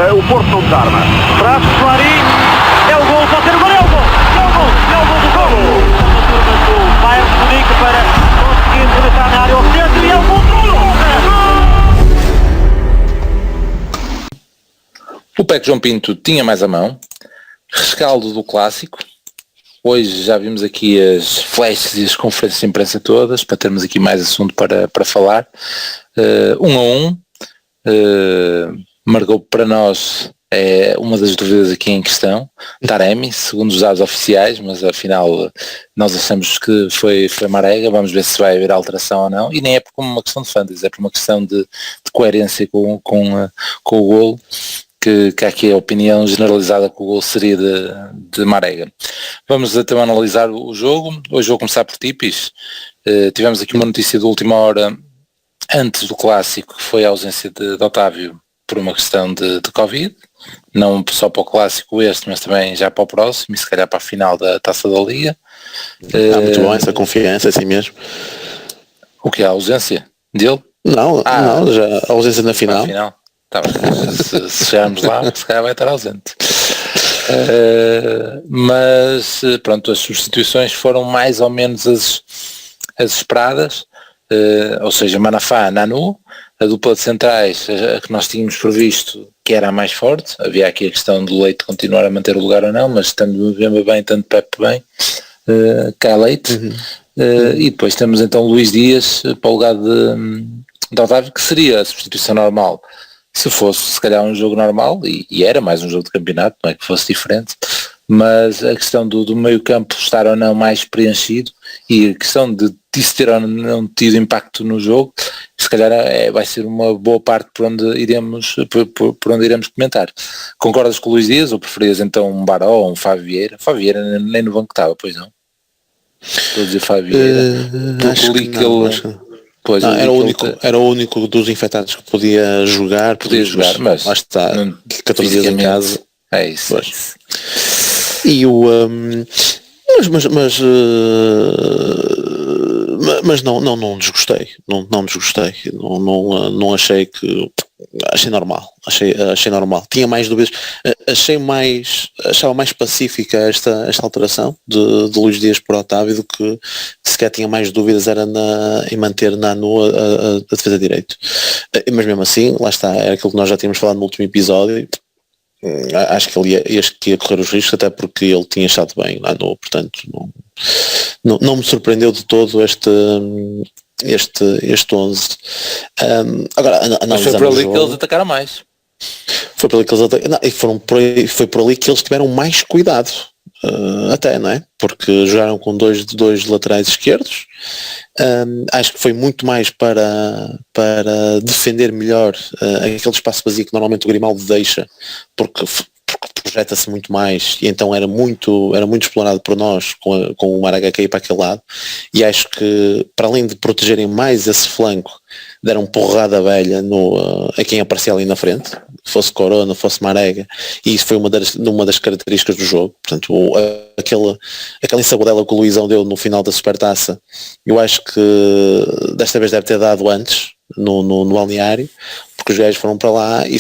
o Porto não desarma. Traz Clarim, é o gol, pode ser o gol, é o gol, é o gol, é o gol do gol. A turma do Bayern de Munique para conseguir rematar na área ao centro e é o gol do gol. O PEC João Pinto tinha mais a mão, rescaldo do clássico. Hoje já vimos aqui as flashes e as conferências de imprensa todas, para termos aqui mais assunto para falar. 1-1, marcou para nós uma das dúvidas aqui em questão, Taremi, segundo os dados oficiais, mas afinal nós achamos que foi Marega. Vamos ver se vai haver alteração ou não, e nem é por uma questão de fantasy, é por uma questão de coerência com o golo. Que há aqui a opinião generalizada que o gol seria de Marega. Vamos então analisar o jogo. Hoje vou começar por Tipis. Tivemos aqui uma notícia de última hora antes do clássico, que foi a ausência de Otávio por uma questão de Covid, não só para o clássico este, mas também já para o próximo, e se calhar para a final da Taça da Liga. Muito bom essa confiança, assim mesmo. O que é a ausência dele? Não, já a ausência na final. Tá bem. Se chegarmos lá, se calhar vai estar ausente. Mas pronto, as substituições foram mais ou menos as esperadas, ou seja, Manafá, Nanu, a dupla de centrais, a que nós tínhamos previsto que era a mais forte. Havia aqui a questão do Leite continuar a manter o lugar ou não, mas estando Mbemba bem, tanto Pepe bem, cai Leite. E depois temos então Luís Dias para o lugar de Otávio, que seria a substituição normal se fosse se calhar um jogo normal, e era mais um jogo de campeonato, não é que fosse diferente, mas a questão do meio campo estar ou não mais preenchido, e a questão de isso ter ou não tido impacto no jogo, se calhar vai ser uma boa parte por onde iremos comentar. Concordas com o Luís Dias, ou preferias então um Baró ou um Fábio Vieira? Fábio Vieira nem no banco estava, pois não? Estou a dizer Fábio Vieira, Acho que não. Pois, não, era o único dos infectados que podia jogar, mas lá está, 14 dias em casa. É isso. E o mas não desgostei, não desgostei, não achei que achei normal, achei normal. Tinha mais dúvidas, achava mais pacífica esta alteração de Luís Dias por Otávio do que sequer tinha mais dúvidas era em manter Nanu a defesa direito. Mas mesmo assim, lá está, era aquilo que nós já tínhamos falado no último episódio. Acho que ele ia correr os riscos, até porque ele tinha estado bem lá portanto não me surpreendeu de todo este 11. Agora mas foi por ali que eles atacaram mais. Foi por ali que eles atacaram, e foi por ali que eles tiveram mais cuidado, até, não é? Porque jogaram com dois laterais esquerdos. Acho que foi muito mais para defender melhor aquele espaço vazio que normalmente o Grimaldo deixa, porque projeta-se muito mais, e então era muito explorado por nós com o Marega cair para aquele lado, e acho que para além de protegerem mais esse flanco, deram porrada velha a quem aparecia ali na frente, fosse Corona, fosse Marega, e isso foi uma das características do jogo. Portanto, aquela ensabudela que o Luizão deu no final da Supertaça, eu acho que desta vez deve ter dado antes no balneário, porque os gajos foram para lá e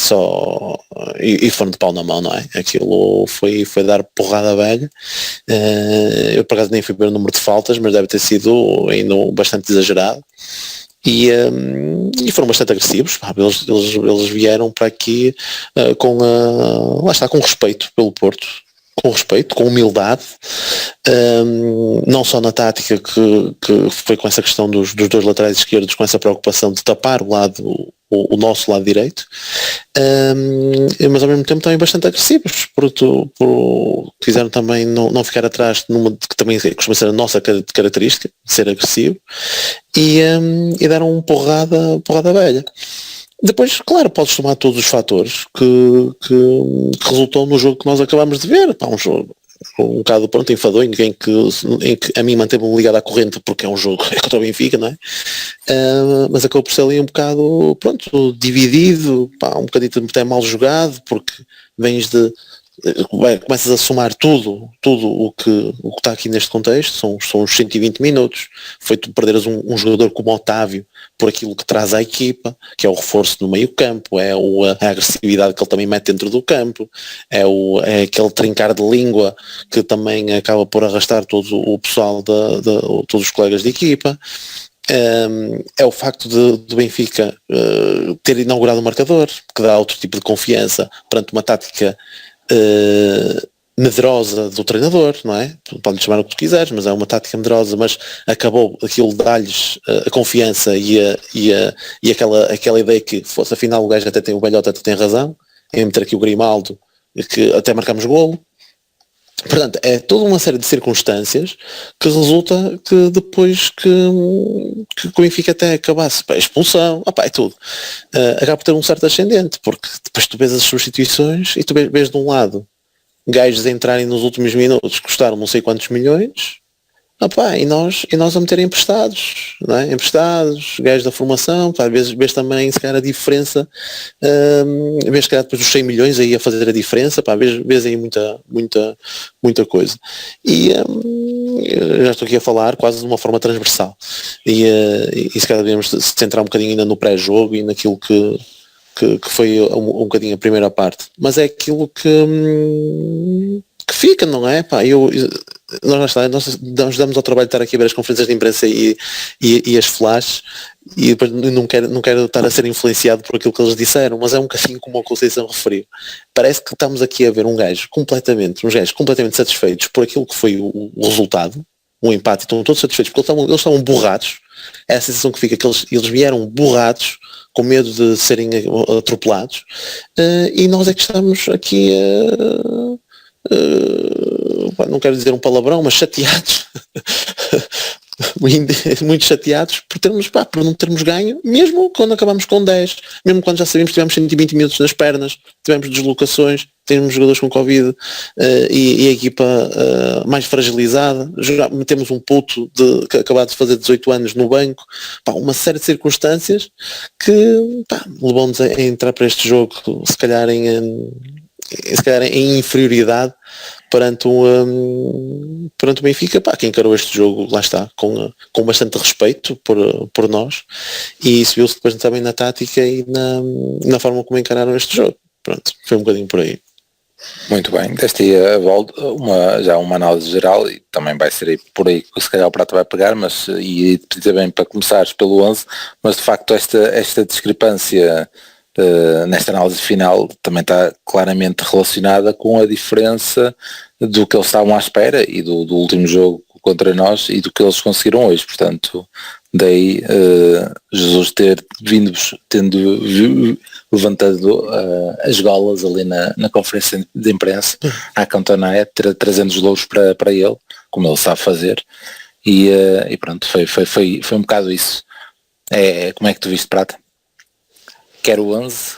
foram de pau na mão, não é? Aquilo foi dar porrada velha. Eu por acaso nem fui ver o número de faltas, mas deve ter sido ainda bastante exagerado. E foram bastante agressivos. Eles vieram para aqui lá está, com respeito pelo Porto, com respeito, com humildade, não só na tática que foi com essa questão dos dois laterais esquerdos, com essa preocupação de tapar o nosso lado direito, mas ao mesmo tempo também bastante agressivos, porque quiseram também não ficar atrás numa que também costuma ser a nossa característica, de ser agressivo, e deram porrada velha. Depois, claro, podes tomar todos os fatores que resultam no jogo que nós acabamos de ver. Um jogo um bocado pronto, enfadonho, em que a mim manteve-me ligado à corrente porque é um jogo contra o Benfica, não é? Mas acabou por ser ali um bocado, pronto, dividido, um bocadinho até mal jogado, porque vens começas a somar tudo o que está aqui neste contexto, são os 120 minutos, foi tu perderes um jogador como Otávio por aquilo que traz à equipa, que é o reforço no meio campo, é a agressividade que ele também mete dentro do campo, é aquele trincar de língua que também acaba por arrastar todo o pessoal, todos os colegas de equipa. É o facto de Benfica ter inaugurado o marcador, que dá outro tipo de confiança perante uma tática medrosa do treinador, não é? Pode-lhe chamar o que tu quiseres, mas é uma tática medrosa, mas acabou aquilo de dar-lhes a confiança e aquela ideia que fosse, afinal o gajo o velhote até tem razão, em meter aqui o Grimaldo, que até marcamos golo. Portanto, é toda uma série de circunstâncias que resulta que depois que o Benfica até acabasse, a expulsão, é tudo, acaba por ter um certo ascendente, porque depois tu vês as substituições e tu vês de um lado gajos a entrarem nos últimos minutos, custaram não sei quantos milhões, e nós a meterem emprestados, não é? Emprestados, gajos da formação, vês também se calhar a diferença, vês se calhar depois dos 100 milhões aí a fazer a diferença, vês aí muita coisa. E já estou aqui a falar quase de uma forma transversal. E se calhar devemos se centrar um bocadinho ainda no pré-jogo e naquilo que foi um bocadinho a primeira parte. Mas é aquilo que fica, não é? Nós damos ao trabalho de estar aqui a ver as conferências de imprensa e as flashes, e depois não quero estar a ser influenciado por aquilo que eles disseram, mas é um bocadinho como o Conceição referiu. Parece que estamos aqui a ver uns gajos completamente satisfeitos por aquilo que foi o resultado, um empate, estão todos satisfeitos porque eles estavam borrados. É a sensação que fica, que eles vieram borrados, com medo de serem atropelados, e nós é que estamos aqui não quero dizer um palavrão, mas chateados muito chateados por não termos ganho, mesmo quando acabamos com 10, mesmo quando já sabíamos que tivemos 120 minutos nas pernas, tivemos deslocações, temos jogadores com Covid, e a equipa mais fragilizada, já metemos um puto que acabou de fazer 18 anos no banco, uma série de circunstâncias que levou-nos a entrar para este jogo se calhar em inferioridade perante o Benfica, que encarou este jogo, lá está, com bastante respeito por nós, e isso viu-se depois também na tática e na forma como encararam este jogo. Pronto, foi um bocadinho por aí. Muito bem, desta aí já uma análise geral, e também vai ser aí por aí que se calhar o Prato vai pegar, mas e precisa bem para começares pelo 11, mas de facto esta discrepância nesta análise final também está claramente relacionada com a diferença do que eles estavam à espera e do último jogo contra nós e do que eles conseguiram hoje. Portanto, daí Jesus tendo levantado as golas ali na conferência de imprensa à Cantanaia, trazendo os louros para ele, como ele sabe fazer, e pronto, foi um bocado isso. Como é que tu viste, Prata? Quer o 11,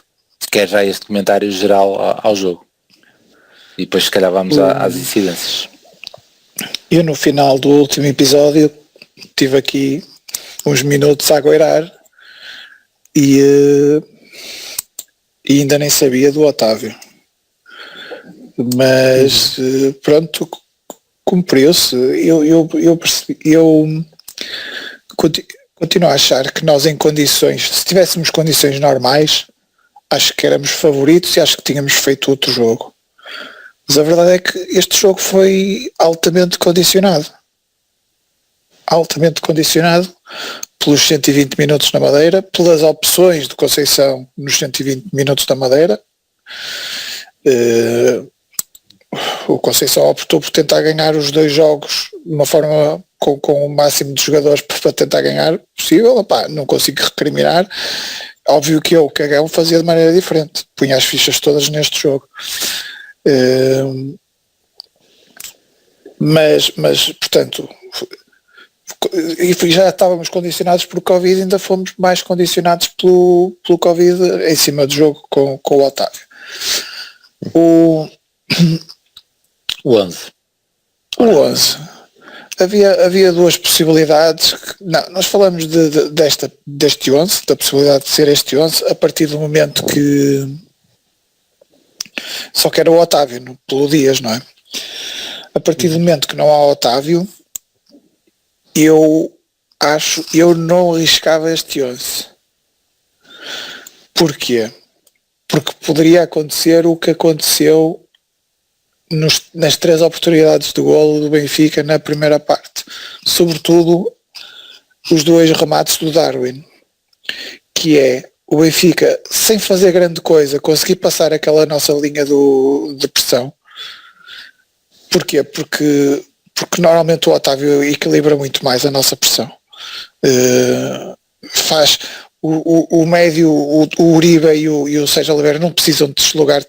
quer já este comentário geral ao jogo, e depois se calhar vamos às incidências. Eu no final do último episódio tive aqui uns minutos a aguardar e ainda nem sabia do Otávio, mas pronto, cumpriu-se. Eu percebi, continuo a achar que nós, em condições, se tivéssemos condições normais, acho que éramos favoritos e acho que tínhamos feito outro jogo. Mas a verdade é que este jogo foi altamente condicionado pelos 120 minutos na Madeira, pelas opções de Conceição nos 120 minutos da Madeira. O Conceição optou por tentar ganhar os dois jogos de uma forma com o máximo de jogadores para tentar ganhar possível. Não consigo recriminar. Óbvio que o Cagão fazia de maneira diferente, punha as fichas todas neste jogo. Mas portanto, e já estávamos condicionados por Covid, ainda fomos mais condicionados pelo Covid em cima do jogo com o Otávio. O 11. Havia duas possibilidades. Nós falamos deste 11, da possibilidade de ser este 11, a partir do momento que só que era o Otávio pelo Dias, não é? A partir do momento que não há Otávio, eu eu não arriscava este 11. Porquê? Porque poderia acontecer o que aconteceu nas 3 oportunidades de golo do Benfica na primeira parte, sobretudo os 2 remates do Darwin, que é o Benfica, sem fazer grande coisa, conseguir passar aquela nossa linha de pressão. Porquê? Porque normalmente o Otávio equilibra muito mais a nossa pressão. Faz o médio, o Uribe e o Sérgio Oliveira não precisam de deslocar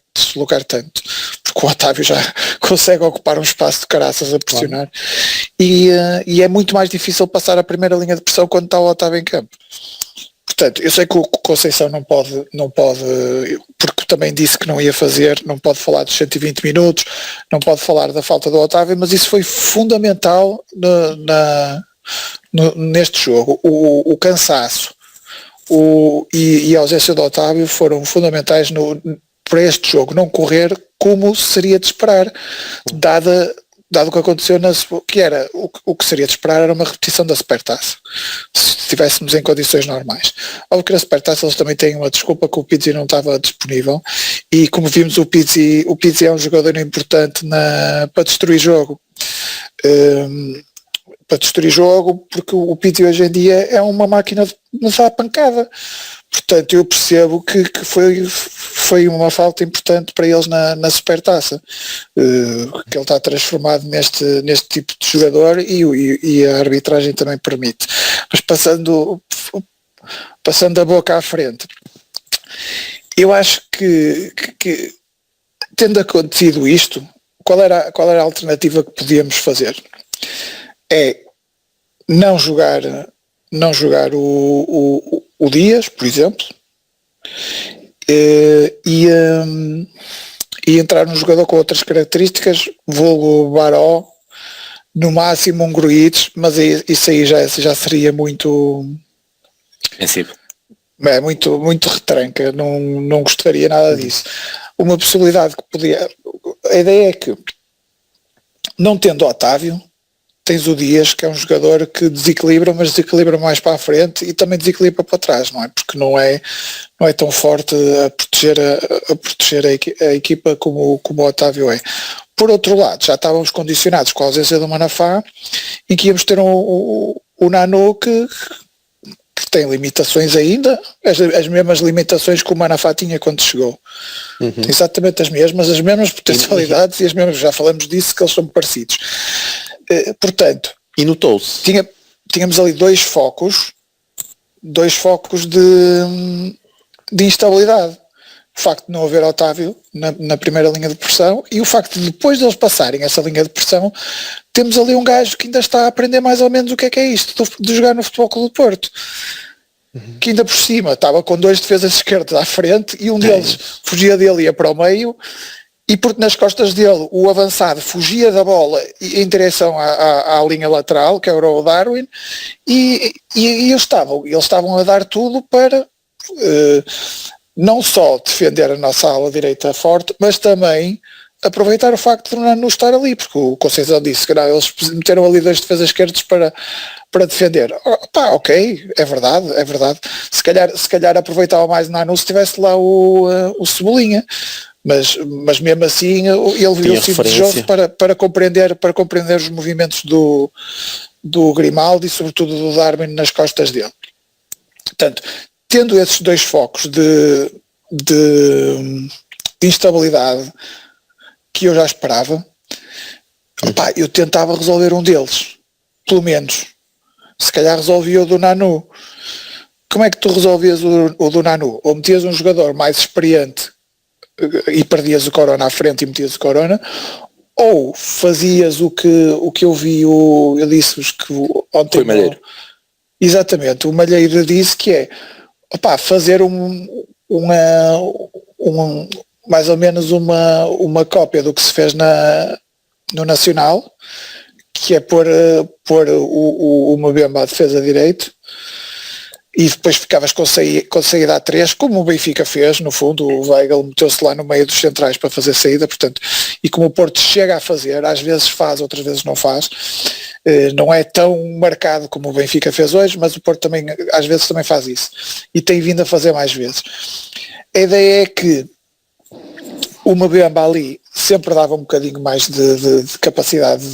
tanto, porque o Otávio já consegue ocupar um espaço de caraças a pressionar, e é muito mais difícil passar a primeira linha de pressão quando está o Otávio em campo. Portanto, eu sei que o Conceição não pode, porque também disse que não ia fazer, não pode falar dos 120 minutos, não pode falar da falta do Otávio, mas isso foi fundamental neste jogo. O cansaço e a ausência do Otávio foram fundamentais para este jogo não correr como seria de esperar, dado o que aconteceu o que seria de esperar era uma repetição da Supertaça, se estivéssemos em condições normais. Óbvio que na Supertaça eles também têm uma desculpa que o Pizzi não estava disponível, e como vimos o Pizzi é um jogador importante para destruir jogo. Porque o Pizzi hoje em dia é uma máquina de lançar a pancada. Portanto, eu percebo que foi uma falta importante para eles na Supertaça, que ele está transformado neste tipo de jogador, e a arbitragem também permite. Mas passando a boca à frente, eu acho que tendo acontecido isto, qual era a alternativa que podíamos fazer? É não jogar o Dias, por exemplo, e entrar num jogador com outras características, vulgo Baró, no máximo um Gruitch, mas isso aí já seria muito ofensivo. Muito retranca, não gostaria nada disso. Uma possibilidade que podia... A ideia é que, não tendo Otávio, tens o Dias, que é um jogador que desequilibra, mas desequilibra mais para a frente e também desequilibra para trás, não é? Porque não é tão forte a proteger a equipa como o Otávio é. Por outro lado, já estávamos condicionados com a ausência do Manafá, em que íamos ter o Nanu que tem limitações ainda, as mesmas limitações que o Manafá tinha quando chegou. Tem exatamente as mesmas potencialidades e as mesmas, já falamos disso, que eles são parecidos. Portanto, e notou-se. Tínhamos ali dois focos de instabilidade. O facto de não haver Otávio na primeira linha de pressão, e o facto de depois deles passarem essa linha de pressão, temos ali um gajo que ainda está a aprender mais ou menos o que é isto de jogar no Futebol Clube do Porto. Que ainda por cima estava com 2 defesas esquerdas à frente, e um deles fugia dele e ia para o meio, e porque nas costas dele o avançado fugia da bola em direção à linha lateral, que era o Darwin, e eles estavam a dar tudo para não só defender a nossa ala direita forte, mas também aproveitar o facto de não estar ali, porque o Conceição disse que eles meteram ali 2 defesas esquerdas para defender. Ok, é verdade. Se calhar aproveitava mais o Nanu se tivesse lá o Cebolinha. Mas mesmo assim ele viu-se desejoso para compreender os movimentos do Grimaldi e sobretudo do Darwin nas costas dele. Portanto, tendo esses 2 focos de instabilidade que eu já esperava, eu tentava resolver um deles, pelo menos. Se calhar resolvia o do Nanu. Como é que tu resolvias o do Nanu? Ou metias um jogador mais experiente e perdias o Corona à frente e metias o Corona, ou fazias o que eu vi, eu disse-vos que ontem... Foi Malheiro. Exatamente, o Malheiro disse que é fazer mais ou menos uma cópia do que se fez no Nacional, que é pôr o Mbemba à defesa direito, e depois ficavas com saída a 3, como o Benfica fez, no fundo. O Weigl meteu-se lá no meio dos centrais para fazer saída, portanto, e como o Porto chega a fazer, às vezes faz, outras vezes não faz, não é tão marcado como o Benfica fez hoje, mas o Porto também às vezes também faz isso e tem vindo a fazer mais vezes. A ideia é que o Mbemba ali sempre dava um bocadinho mais de capacidade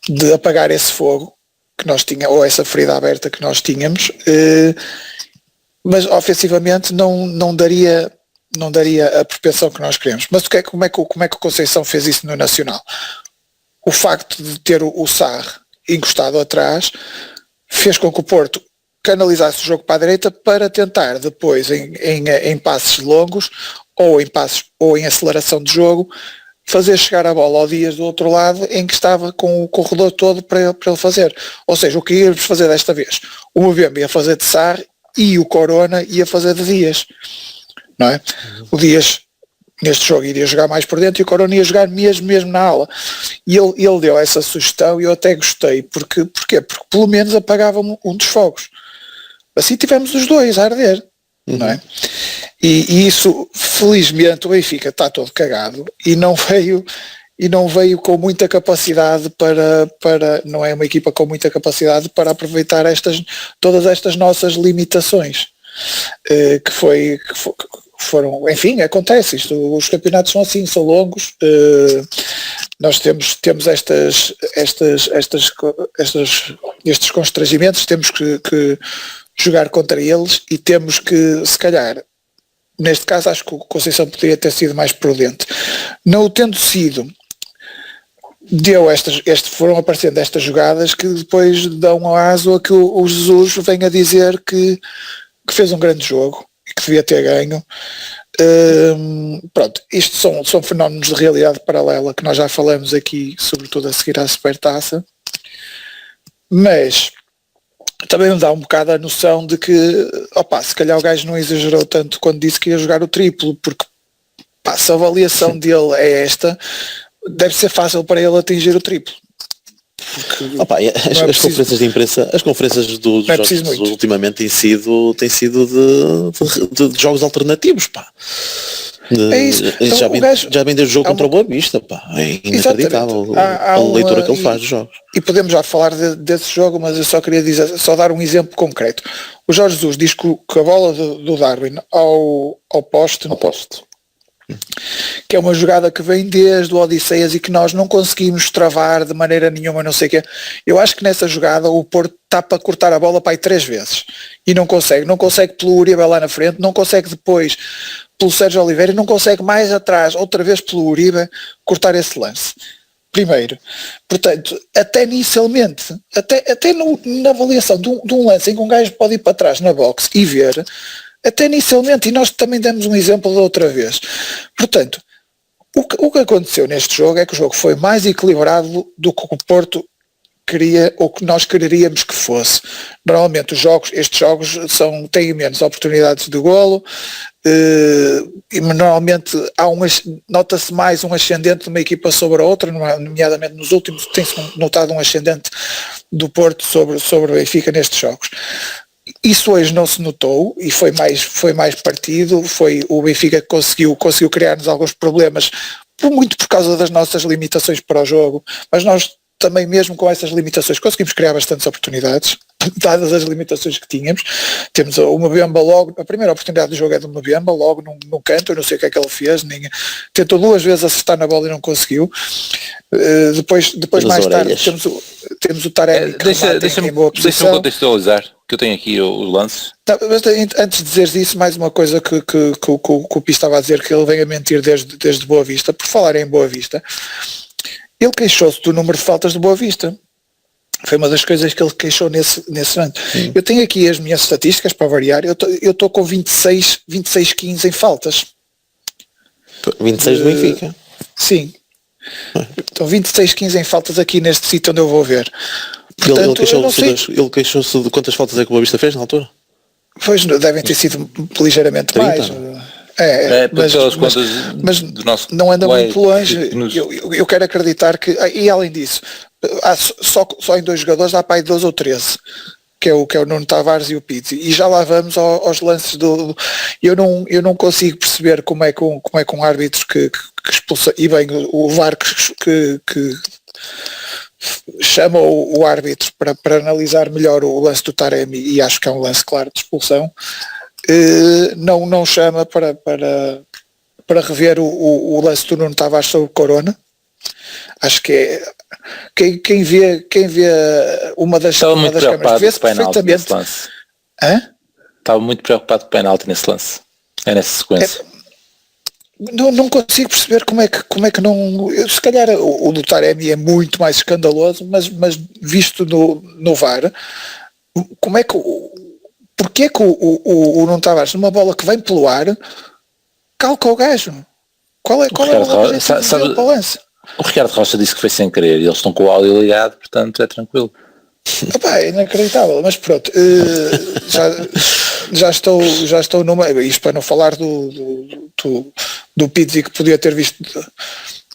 de apagar esse fogo que nós tínhamos, ou essa ferida aberta que nós tínhamos, mas ofensivamente não daria a propensão que nós queremos. Mas como é que o Conceição fez isso no Nacional? O facto de ter o Sarr encostado atrás fez com que o Porto canalizasse o jogo para a direita para tentar depois em passes longos ou em aceleração de jogo fazer chegar a bola ao Dias do outro lado em que estava com o corredor todo para ele fazer. Ou seja, o que íamos fazer desta vez? O Mbemba ia fazer de Sarr e o Corona ia fazer de Dias, não é? O Dias neste jogo iria jogar mais por dentro e o Corona ia jogar mesmo na ala, e ele deu essa sugestão e eu até gostei, porquê? Porque pelo menos apagava um dos fogos, assim tivemos os dois a arder, não é? E isso, felizmente, o Benfica está todo cagado e não veio com muita capacidade para não é uma equipa com muita capacidade para aproveitar todas estas nossas limitações, que foram, enfim, acontece isto, os campeonatos são assim, são longos, nós temos estes constrangimentos, temos que jogar contra eles e temos que, se calhar, neste caso acho que o Conceição poderia ter sido mais prudente. Não o tendo sido, foram aparecendo estas jogadas que depois dão ao aso a que o Jesus venha dizer que fez um grande jogo e que devia ter ganho. Pronto, isto são fenómenos de realidade paralela que nós já falamos aqui, sobretudo a seguir à Supertaça, mas também me dá um bocado a noção de que se calhar o gajo não exagerou tanto quando disse que ia jogar o triplo, porque se a avaliação dele é esta, deve ser fácil para ele atingir o triplo. As conferências de imprensa, as conferências dos jogos ultimamente têm sido de jogos alternativos, pá. É isso. Então, já vem desde o jogo contra o Boa Vista, pá. É inacreditável a leitura que ele faz dos jogos. E podemos já falar desse jogo, mas eu só queria só dar um exemplo concreto. O Jorge Jesus diz que a bola do Darwin ao poste, que é uma jogada que vem desde o Odisseias e que nós não conseguimos travar de maneira nenhuma, não sei o quê. Eu acho que nessa jogada o Porto está para cortar a bola para aí 3 vezes e não consegue pelo Uribe lá na frente, não consegue depois pelo Sérgio Oliveira e não consegue mais atrás, outra vez pelo Uribe, cortar esse lance. Primeiro, portanto, até inicialmente, até na avaliação de um lance em que um gajo pode ir para trás na box e ver, até inicialmente, e nós também demos um exemplo da outra vez. Portanto, o que aconteceu neste jogo é que o jogo foi mais equilibrado do que o Porto queria ou que nós quereríamos que fosse. Normalmente estes jogos têm menos oportunidades de golo, e normalmente nota-se mais um ascendente de uma equipa sobre a outra, nomeadamente nos últimos tem-se notado um ascendente do Porto sobre o Benfica nestes jogos. Isso hoje não se notou e foi mais partido, foi o Benfica que conseguiu criar-nos alguns problemas, muito por causa das nossas limitações para o jogo, mas nós também mesmo com essas limitações conseguimos criar bastantes oportunidades, dadas as limitações que tínhamos. Temos o Mbemba logo, a primeira oportunidade do jogo é do Mbemba, logo num canto, eu não sei o que é que ele fez, tentou 2 vezes acertar na bola e não conseguiu. Depois mais tarde temos o Taremi que deixa-me contextualizar, que eu tenho aqui os lances. Mas antes de dizeres isso, mais uma coisa que o Pi estava a dizer, que ele vem a mentir desde Boa Vista. Por falar em Boa Vista, ele queixou-se do número de faltas do Boa Vista. Foi uma das coisas que ele queixou nesse ano. Eu tenho aqui as minhas estatísticas para variar, eu estou com 26-15 em faltas. 26 do Benfica? Sim. Então 26-15 em faltas aqui neste sítio onde eu vou ver. Portanto, ele queixou-se de quantas faltas é que o Boa Vista fez na altura? Pois devem ter sido ligeiramente 30, mais. Mas não anda muito longe. Eu quero acreditar que, e além disso, só em 2 jogadores há para aí 12 ou 13. que é o Nuno Tavares e o Pizzi, e já lá vamos aos lances eu não consigo perceber como é que um árbitro que expulsa, e bem o VAR que chama o árbitro para analisar melhor o lance do Taremi, e acho que é um lance claro de expulsão, não chama para rever o lance do Nuno Tavares sobre o Corona. Acho que é quem vê uma das câmaras vê-se perfeitamente. Estava muito preocupado com o penalti nesse lance. É nessa sequência. Não consigo perceber como é que não. Se calhar o do Taremi é muito mais escandaloso, mas visto no VAR, como é que porque é que o Nuno Tavares, numa bola que vem pelo ar, calca o gajo? Qual é o objetivo dele para o lance? O Ricardo Rocha disse que foi sem querer e eles estão com o áudio ligado, portanto é tranquilo. Epá, é inacreditável, mas pronto, já estou numa. Isto para não falar do Pizzi, que podia ter visto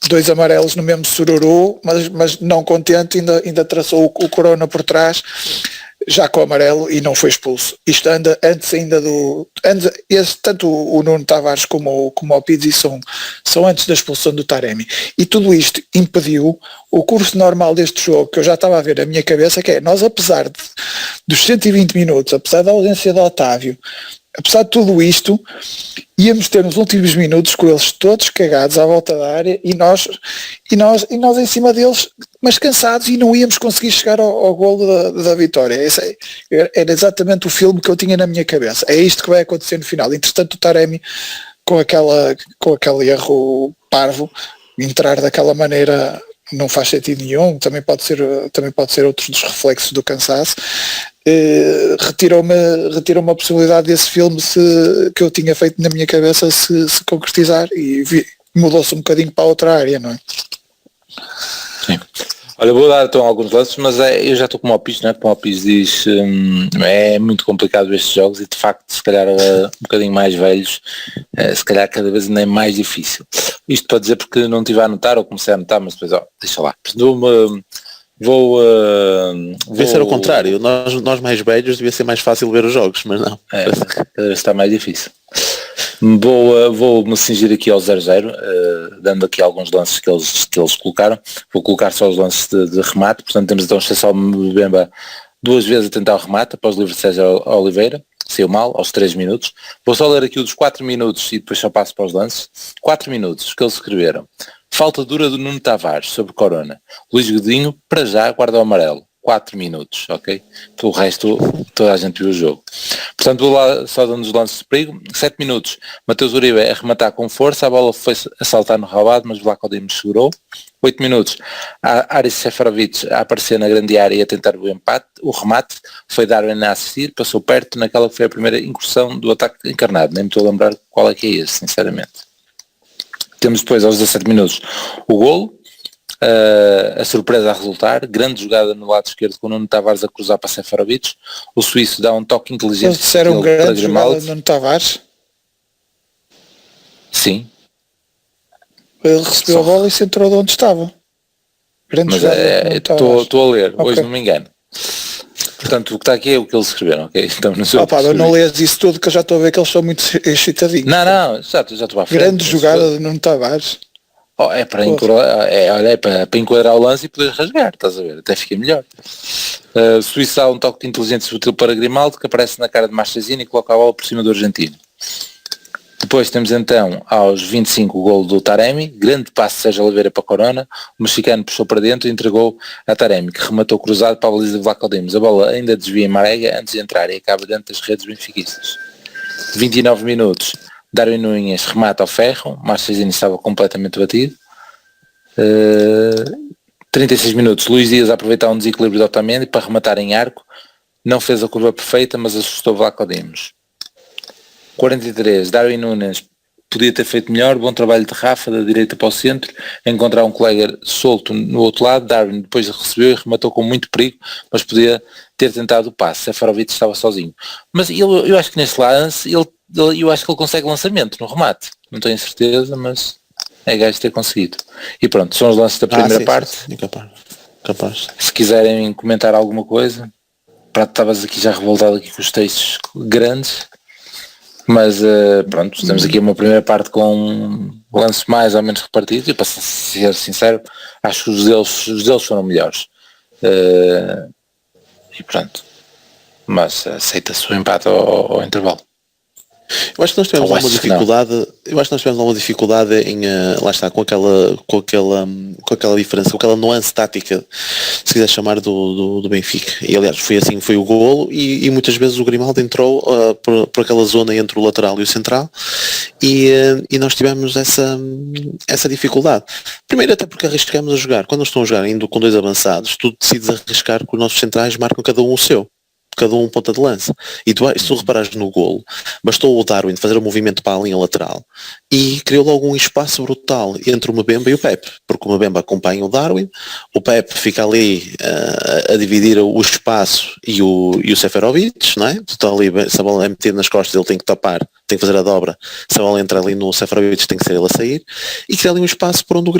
2 amarelos no mesmo sururu, mas não contente, ainda traçou o Corona por trás, já com o amarelo, e não foi expulso. Isto anda antes ainda tanto o Nuno Tavares como o Pizzi são antes da expulsão do Taremi. E tudo isto impediu o curso normal deste jogo, que eu já estava a ver na minha cabeça, que é, nós apesar dos 120 minutos, apesar da ausência de Otávio, apesar de tudo isto, íamos ter nos últimos minutos com eles todos cagados à volta da área e nós em cima deles, mas cansados, e não íamos conseguir chegar ao golo da vitória. Esse era exatamente o filme que eu tinha na minha cabeça. É isto que vai acontecer no final. Entretanto, o Taremi, com aquele erro parvo, entrar daquela maneira não faz sentido nenhum, também pode ser outro dos reflexos do cansaço. Retirou-me a possibilidade desse filme que eu tinha feito na minha cabeça se concretizar, e mudou-se um bocadinho para outra área, não é? Sim. Olha, vou dar então alguns lances, mas eu já estou como o Pis, não é? Como o Pis diz, é muito complicado estes jogos, e de facto, se calhar um bocadinho mais velhos, se calhar cada vez ainda é mais difícil. Isto para dizer porque não estive a anotar, ou comecei a anotar, mas depois, deixa lá. Vou devia ser o contrário, nós mais velhos devia ser mais fácil ver os jogos, mas não. Cada vez está mais difícil. Vou-me cingir aqui ao 0-0, dando aqui alguns lances que eles colocaram. Vou colocar só os lances de remate. Portanto, temos então o Chessal Mbemba 2 vezes a tentar o remate após o livre de Sérgio Oliveira, saiu mal aos 3 minutos. Vou só ler aqui os 4 minutos e depois só passo para os lances. 4 minutos que eles escreveram: falta dura do Nuno Tavares sobre Corona. Luís Godinho, para já, guarda o amarelo. 4 minutos, ok? Pelo resto, toda a gente viu o jogo. Portanto, vou lá só dando os lances de perigo. 7 minutos, Mateus Uribe a rematar com força, a bola foi a saltar no rabado, mas Vlaco Dimos segurou. 8 minutos, Aris Seferovic a aparecer na grande área e a tentar o empate. O remate foi Darwin a assistir, passou perto naquela que foi a primeira incursão do ataque encarnado. Nem me estou a lembrar qual é que é esse, sinceramente. Temos depois, aos 17 minutos, o golo. A surpresa a resultar, grande jogada no lado esquerdo com o Nuno Tavares a cruzar para Seferovic. O suíço dá um toque inteligente. Eles disseram grande jogada no Nuno Tavares? Sim. Ele recebeu a bola e se entrou de onde estava. Grande mas jogada. Estou a ler, okay. Hoje não me engano. Portanto, o que está aqui é o que eles escreveram, ok? Então, não lês isso tudo, que eu já estou a ver que eles são muito excitadinhos. Não, já estou à frente. Grande jogada de Nuno Tavares. É para enquadrar o lance e poder rasgar, estás a ver? Até fica melhor. Suíça há um toque de inteligência útil para Grimaldo, que aparece na cara de Marchesini e coloca a bola por cima do argentino. Depois temos então aos 25 o golo do Taremi, grande passe de Sérgio Oliveira para Corona, o mexicano puxou para dentro e entregou a Taremi, que rematou cruzado para a baliza de Vlaco Dimos. A bola ainda desvia em Marega antes de entrar e acaba dentro das redes benfiquistas. 29 minutos, Darwin Nunes remata ao ferro, Marchesini estava completamente batido. 36 minutos, Luís Dias a aproveitar um desequilíbrio de Otamendi para rematar em arco, não fez a curva perfeita, mas assustou Vlaco Dimos. 43, Darwin Nunes podia ter feito melhor, bom trabalho de Rafa, da direita para o centro, encontrar um colega solto no outro lado. Darwin depois recebeu e rematou com muito perigo, mas podia ter tentado o passe. Seferovic estava sozinho. Mas eu acho que neste lance, eu acho que ele consegue lançamento no remate. Não tenho certeza, mas é gajo de ter conseguido. E pronto, são os lances da primeira parte. Sim, capaz. Se quiserem comentar alguma coisa, Prato, estavas aqui já revoltado aqui com os textos grandes, mas pronto, temos aqui uma primeira parte com um lance mais ou menos repartido, e para ser sincero, acho que os deles foram melhores. E pronto, mas aceita-se o empate ao intervalo. Eu acho que nós tivemos alguma dificuldade em, lá está, com aquela diferença, com aquela nuance tática, se quiser chamar, do Benfica. E aliás, foi o golo, e muitas vezes o Grimaldo entrou por aquela zona entre o lateral e o central, e nós tivemos essa dificuldade. Primeiro até porque arriscamos a jogar. Quando estão a jogar indo com dois avançados, tu decides arriscar que os nossos centrais marcam cada um o seu. Cada um ponta de lança. E se tu reparares no golo, bastou o Darwin fazer um movimento para a linha lateral e criou logo um espaço brutal entre o Mbemba e o Pepe, porque o Mbemba acompanha o Darwin, o Pepe fica ali a dividir o espaço e o Seferovic, não é? Tu está ali, se a bola é metida nas costas, ele tem que tapar, tem que fazer a dobra, se a bola entra ali no Seferovic, tem que ser ele a sair, e cria ali um espaço por onde o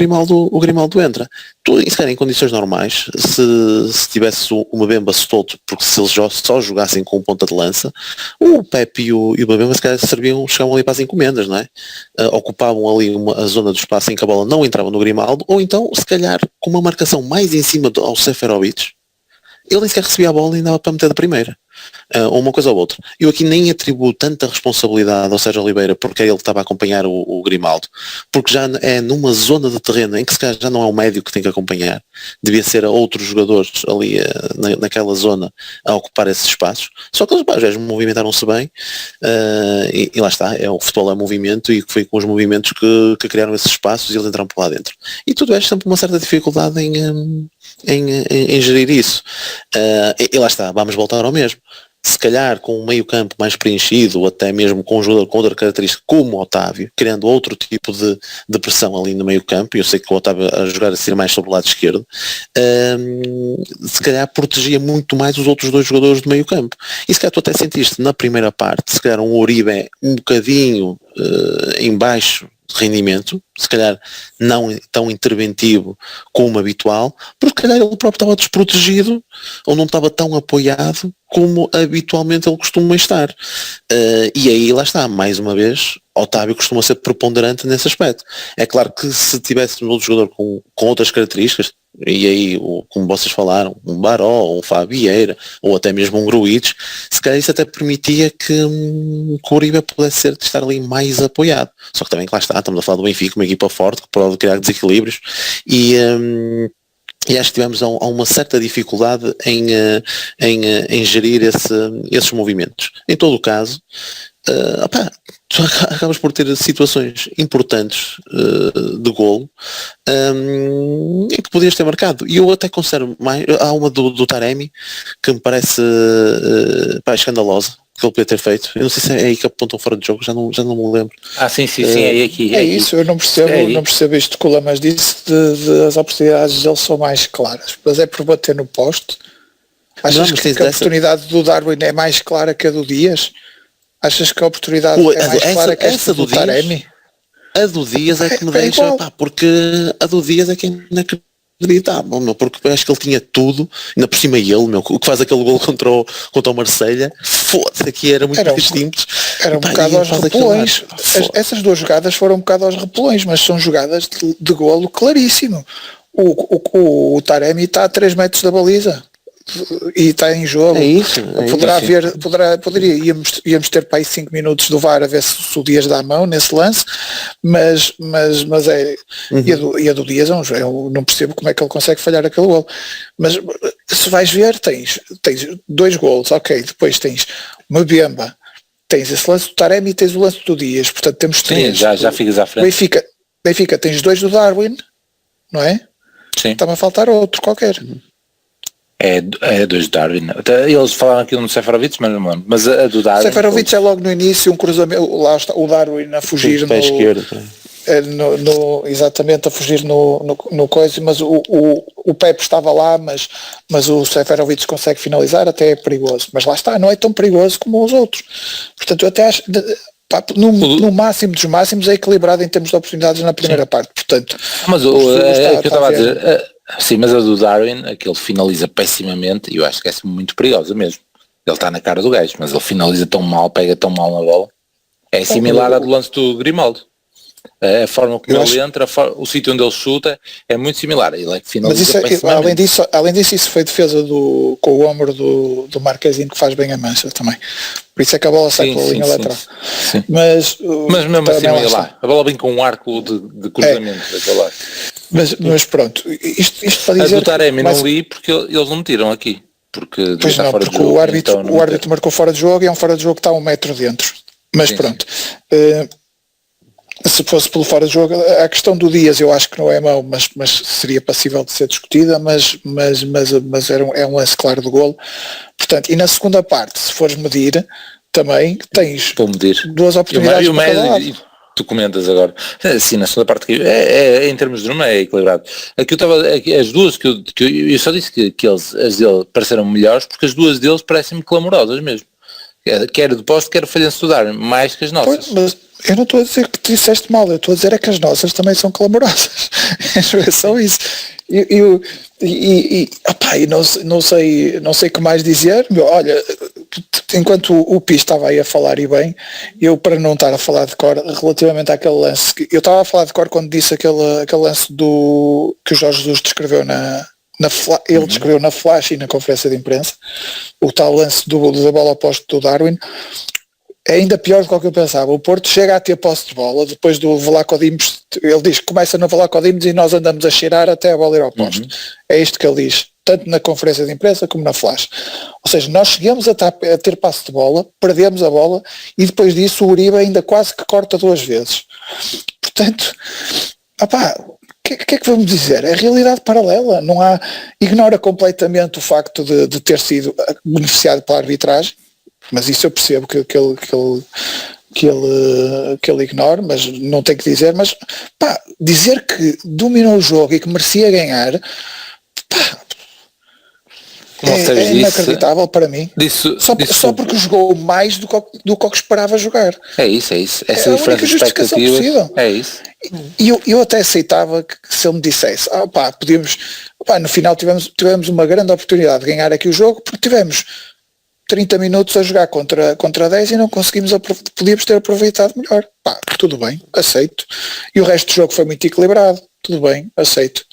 Grimaldo entra. Tu, se calhar, em condições normais, se tivesse o Mbemba solto, porque se eles só jogassem com ponta de lança, o Pepe e o Mbemba se calhar chegavam ali para as encomendas, não é? Ocupavam ali a zona do espaço em que a bola não entrava no Grimaldo, ou então, se calhar, com uma marcação mais em cima ao Seferovic, ele nem sequer recebia a bola e dava para meter da primeira. Ou uma coisa ou outra. Eu aqui nem atribuo tanta responsabilidade ao Sérgio Oliveira porque é ele que estava a acompanhar o Grimaldo, porque já é numa zona de terreno em que se calhar já não é o médio que tem que acompanhar, devia ser a outros jogadores ali naquela zona a ocupar esses espaços, só que os gajos movimentaram-se bem, e lá está, o futebol é movimento, e foi com os movimentos que criaram esses espaços e eles entraram por lá dentro. E tu tiveste sempre uma certa dificuldade em gerir isso, e lá está, vamos voltar ao mesmo. Se calhar com um meio campo mais preenchido, ou até mesmo com um jogador com outra característica como o Otávio, criando outro tipo de pressão ali no meio campo, e eu sei que o Otávio a jogar a ser mais sobre o lado esquerdo, se calhar protegia muito mais os outros dois jogadores do meio campo. E se calhar tu até sentiste na primeira parte, se calhar um Uribe um bocadinho em baixo de rendimento, se calhar não tão interventivo como habitual, porque se calhar ele próprio estava desprotegido ou não estava tão apoiado como habitualmente ele costuma estar. E aí lá está, mais uma vez, Otávio costuma ser preponderante nesse aspecto. É claro que se tivéssemos outro jogador com outras características, e aí, como vocês falaram, um Baró, um Fabieira, ou até mesmo um Gruitch, se calhar isso até permitia que o Uribe pudesse estar ali mais apoiado. Só que também, lá está, estamos a falar do Benfica, uma equipa forte que pode criar desequilíbrios, e acho que tivemos uma certa dificuldade em gerir esses movimentos. Em todo o caso, tu acabas por ter situações importantes de golo em que podias ter marcado. E eu até considero mais, há uma do Taremi que me parece escandalosa, que ele podia ter feito. Eu não sei se é aí que apontam fora de jogo, já não me lembro. Sim, é aqui. É isso, eu não percebo isto que o Lamas disse, as oportunidades dele são mais claras, mas é por bater no poste. Achas que a oportunidade do Darwin é mais clara que a do Dias? Achas que a oportunidade é mais clara que essa do Taremi? A do Dias é que me deixa, porque a do Dias é que é inacreditável, meu, porque eu acho que ele tinha tudo, ainda por cima ele, meu, o que faz aquele gol contra o Marselha, foda-se, aqui era muito mais simples. Era um bocado aos repelões. Essas duas jogadas foram um bocado aos repelões, mas são jogadas de golo claríssimo. O Taremi está a 3 metros da baliza e está em jogo. Íamos ter para aí 5 minutos do VAR a ver se o Dias dá a mão nesse lance, mas é e a do Dias eu não percebo como é que ele consegue falhar aquele gol. Mas se vais ver, tens 2 golos, ok, depois tens uma Mbemba, tens esse lance do Taremi e tens o lance do Dias, portanto temos 3. Já ficas à frente. Benfica tens 2 do Darwin, não é? Sim. Está-me a faltar outro qualquer. É 2 do Darwin. Eles falaram aqui no Seferovic, mas não me lembro. Mas a do Darwin... Seferovic é logo no início, um cruzamento, lá está o Darwin a fugir exatamente, a fugir no coisa, mas o Pepe estava lá, mas o Seferovic consegue finalizar, até é perigoso. Mas lá está, não é tão perigoso como os outros. Portanto, eu até acho... no máximo dos máximos é equilibrado em termos de oportunidades na primeira parte, portanto... Mas que eu estava a dizer... Sim, mas a do Darwin, aquele finaliza pessimamente, e eu acho que é muito perigosa mesmo. Ele está na cara do gajo, mas ele finaliza tão mal, pega tão mal na bola. É similar ao do lance do Grimaldo. A forma como ele entra, o sítio onde ele chuta é muito similar. Ele é que finaliza. Mas além disso, isso foi defesa com o ombro do Marquezinho, que faz bem a mancha também. Por isso é que a bola sai pela linha lateral. Sim. Mas mesmo assim, olha lá, a bola vem com um arco de cruzamento daquele lado. Mas pronto, isto para dizer... A do Taremi não li porque eles não me tiram aqui. Porque pois não, porque o árbitro marcou fora de jogo e é um fora de jogo que está a 1 metro dentro. Mas pronto. Se fosse pelo fora de jogo, a questão do Dias eu acho que não é mau, mas seria passível de ser discutida, mas é um lance claro do golo. Portanto, e na segunda parte, se fores medir, também tens duas oportunidades para cada lado. Tu comentas agora, sim, na segunda parte em termos de número é equilibrado. Aqui eu estava, as duas que eu só disse que as dele pareceram melhores porque as duas deles parecem-me clamorosas mesmo. Quer de posto, quer falhanço estudar, mais que as nossas. Pois, mas eu não estou a dizer que tu disseste mal, eu estou a dizer é que as nossas também são clamorosas. É só isso. Não sei o que mais dizer. Olha, enquanto o Pi estava aí a falar e bem, eu para não estar a falar de cor relativamente àquele lance, eu estava a falar de cor quando disse aquele lance que o Jorge Jesus descreveu ele descreveu na flash e na conferência de imprensa, o tal lance da bola oposta do Darwin. É ainda pior do que eu pensava. O Porto chega a ter posse de bola, depois do Vlaco Dimos, ele diz que começa no Vlaco Dimos e nós andamos a cheirar até a bola ir ao posto. É isto que ele diz, tanto na conferência de imprensa como na flash. Ou seja, nós chegamos a ter passe de bola, perdemos a bola e depois disso o Uribe ainda quase que corta 2 vezes. Portanto, o que é que vamos dizer? É realidade paralela. Não há, ignora completamente o facto de ter sido beneficiado pela arbitragem, mas isso eu percebo que ele ignore, mas não tem que dizer, mas dizer que dominou o jogo e que merecia ganhar, é inacreditável para mim. Só porque jogou mais do que eu esperava jogar. É isso. Essa diferença de expectativas. É isso. E eu até aceitava que se ele me dissesse, no final tivemos uma grande oportunidade de ganhar aqui o jogo, porque tivemos 30 minutos a jogar contra 10 e não conseguimos, podíamos ter aproveitado melhor. Tudo bem, aceito. E o resto do jogo foi muito equilibrado. Tudo bem, aceito.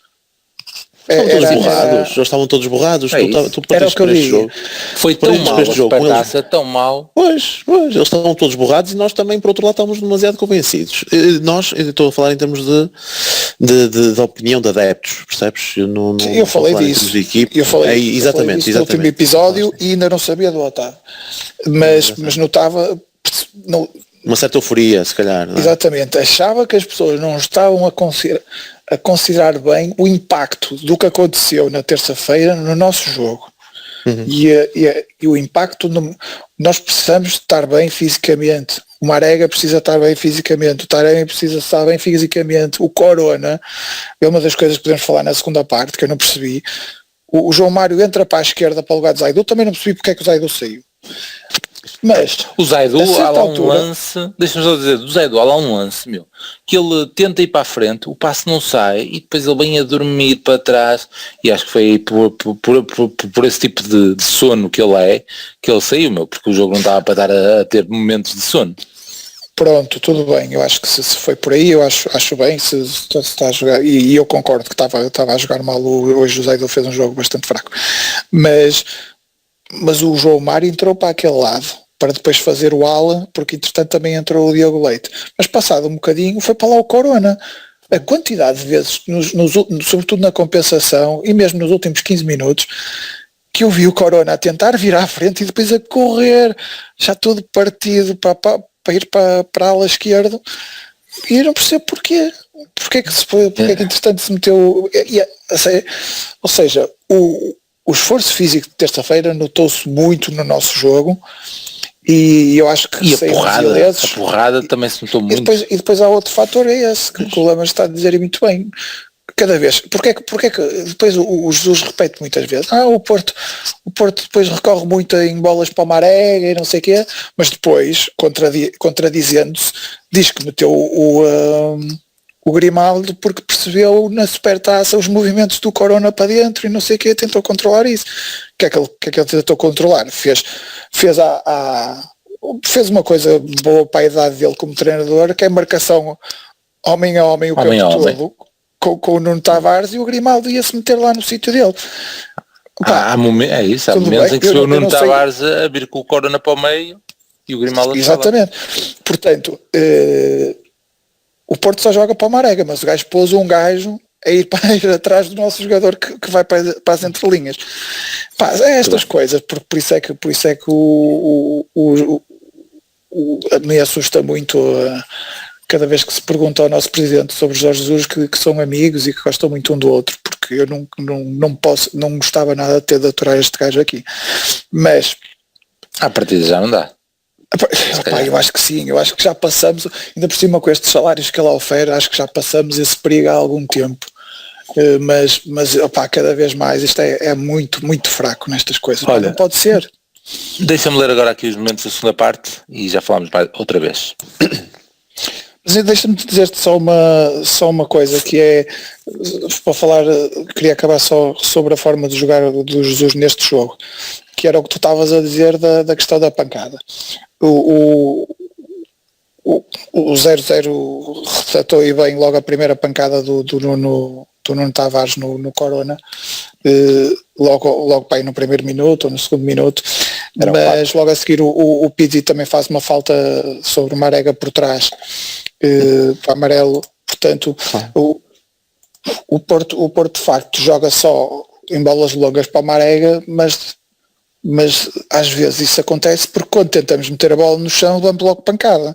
Eles estavam todos borrados. Tu partiste para este jogo. Foi tão mal, tão mal. Pois, eles estavam todos borrados e nós também, por outro lado, estávamos demasiado convencidos. Eu estou a falar em termos de opinião de adeptos, percebes? Eu falei disso. Eu falei disso no último episódio e ainda não sabia do Otávio. Mas notava... uma certa euforia, se calhar. Não é? Exatamente. Achava que as pessoas não estavam a considerar bem o impacto do que aconteceu na terça-feira no nosso jogo. E o impacto, nós precisamos estar bem fisicamente. O Marega precisa estar bem fisicamente, o Taremi precisa estar bem fisicamente, o Corona é uma das coisas que podemos falar na segunda parte, que eu não percebi. O João Mário entra para a esquerda para o lugar de Zaidu, também não percebi porque é que o Zaidu saiu. Mas o Zaidu, há lá um lance, deixa-me só dizer, do Zaidu, há lá um lance, que ele tenta ir para a frente, o passe não sai e depois ele vem a dormir para trás e acho que foi por esse tipo de sono que ele saiu, porque o jogo não estava para estar a ter momentos de sono. Pronto, tudo bem, eu acho que se foi por aí, eu acho bem, se está a jogar, e eu concordo que estava a jogar mal hoje. O Zaidu fez um jogo bastante fraco, mas o João Mário entrou para aquele lado, para depois fazer o ala, porque entretanto também entrou o Diogo Leite, mas passado um bocadinho foi para lá o Corona. A quantidade de vezes, sobretudo na compensação, e mesmo nos últimos 15 minutos, que eu vi o Corona a tentar vir à frente e depois a correr, já todo partido para ir para a ala esquerda, e eu não percebo porquê. Porque é que entretanto se meteu... Ou seja, o esforço físico de terça-feira notou-se muito no nosso jogo e eu acho que a porrada também se notou muito. E depois há outro fator, é esse, que o Lamas está a dizer muito bem. Cada vez, porque é que depois o Jesus repete muitas vezes, o Porto depois recorre muito em bolas para o Marega e não sei o quê, mas depois, contradizendo-se, diz que meteu o Grimaldo porque percebeu na Supertaça os movimentos do Corona para dentro e não sei o que, tentou controlar isso. O que é que ele tentou controlar? Fez uma coisa boa para a idade dele como treinador, que é marcação homem a homem o campo todo, com o Nuno Tavares, e o Grimaldo ia-se meter lá no sítio dele. Há momentos em que se vê o Nuno Tavares a vir com o Corona para o meio e o Grimaldo. Exatamente. Portanto, o Porto só joga para o Marega, mas o gajo pôs um gajo a ir atrás do nosso jogador que vai para as entrelinhas. É estas coisas, por isso é que me assusta muito cada vez que se pergunta ao nosso presidente sobre Jorge Jesus que são amigos e que gostam muito um do outro, porque eu não gostava nada de ter de aturar este gajo aqui. Mas à partida já não dá. Eu acho que sim, eu acho que já passamos, ainda por cima com estes salários que ele oferece, acho que já passamos esse perigo há algum tempo. Mas cada vez mais isto é muito, muito fraco nestas coisas. Olha, não pode ser. Deixa-me ler agora aqui os momentos da segunda parte e já falamos mais outra vez. Mas deixa-me dizer-te só uma coisa, que é, para falar, queria acabar só sobre a forma de jogar do Jesus neste jogo, que era o que tu estavas a dizer da questão da pancada. O 0-0 retratou aí bem logo a primeira pancada do Nuno Tavares no Corona, logo para aí no primeiro minuto ou no segundo minuto, mas logo a seguir o Pizzi também faz uma falta sobre o Marega por trás, para amarelo. Portanto, o Porto de facto joga só em bolas longas para o Marega, mas às vezes isso acontece porque quando tentamos meter a bola no chão damos logo pancada,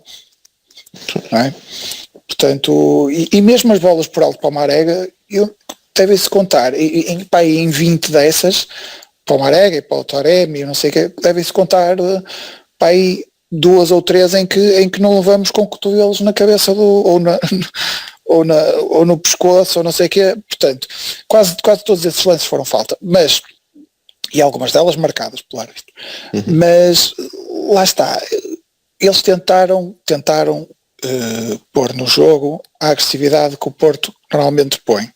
não é? Portanto, e mesmo as bolas por alto para o Marega, deve-se contar em 20 dessas para o Marega e para o Taremi, não sei o que, devem-se contar para aí 2 ou 3 em que não levamos com cotovelos na cabeça ou no pescoço ou não sei o que. Portanto, quase todos esses lances foram falta, mas, e algumas delas marcadas pelo árbitro. Mas lá está, eles tentaram pôr no jogo a agressividade que o Porto normalmente põe.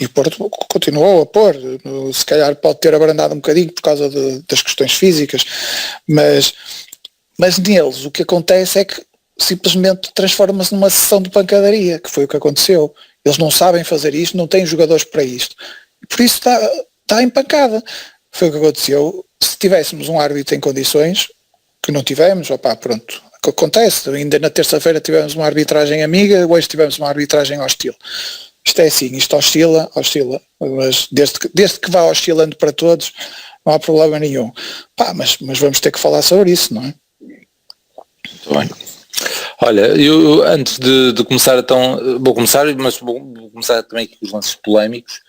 E o Porto continuou a pôr, se calhar pode ter abrandado um bocadinho por causa das questões físicas, mas neles o que acontece é que simplesmente transforma-se numa sessão de pancadaria, que foi o que aconteceu. Eles não sabem fazer isto, não têm jogadores para isto. E por isso está em pancada. Foi o que aconteceu. Se tivéssemos um árbitro em condições, que não tivemos, pronto, acontece. Ainda na terça-feira tivemos uma arbitragem amiga, hoje tivemos uma arbitragem hostil. Isto é assim, isto oscila, mas desde que vá oscilando para todos, não há problema nenhum. Mas vamos ter que falar sobre isso, não é? Muito bem. Olha, eu antes de começar, então, vou começar também aqui com os lances polémicos,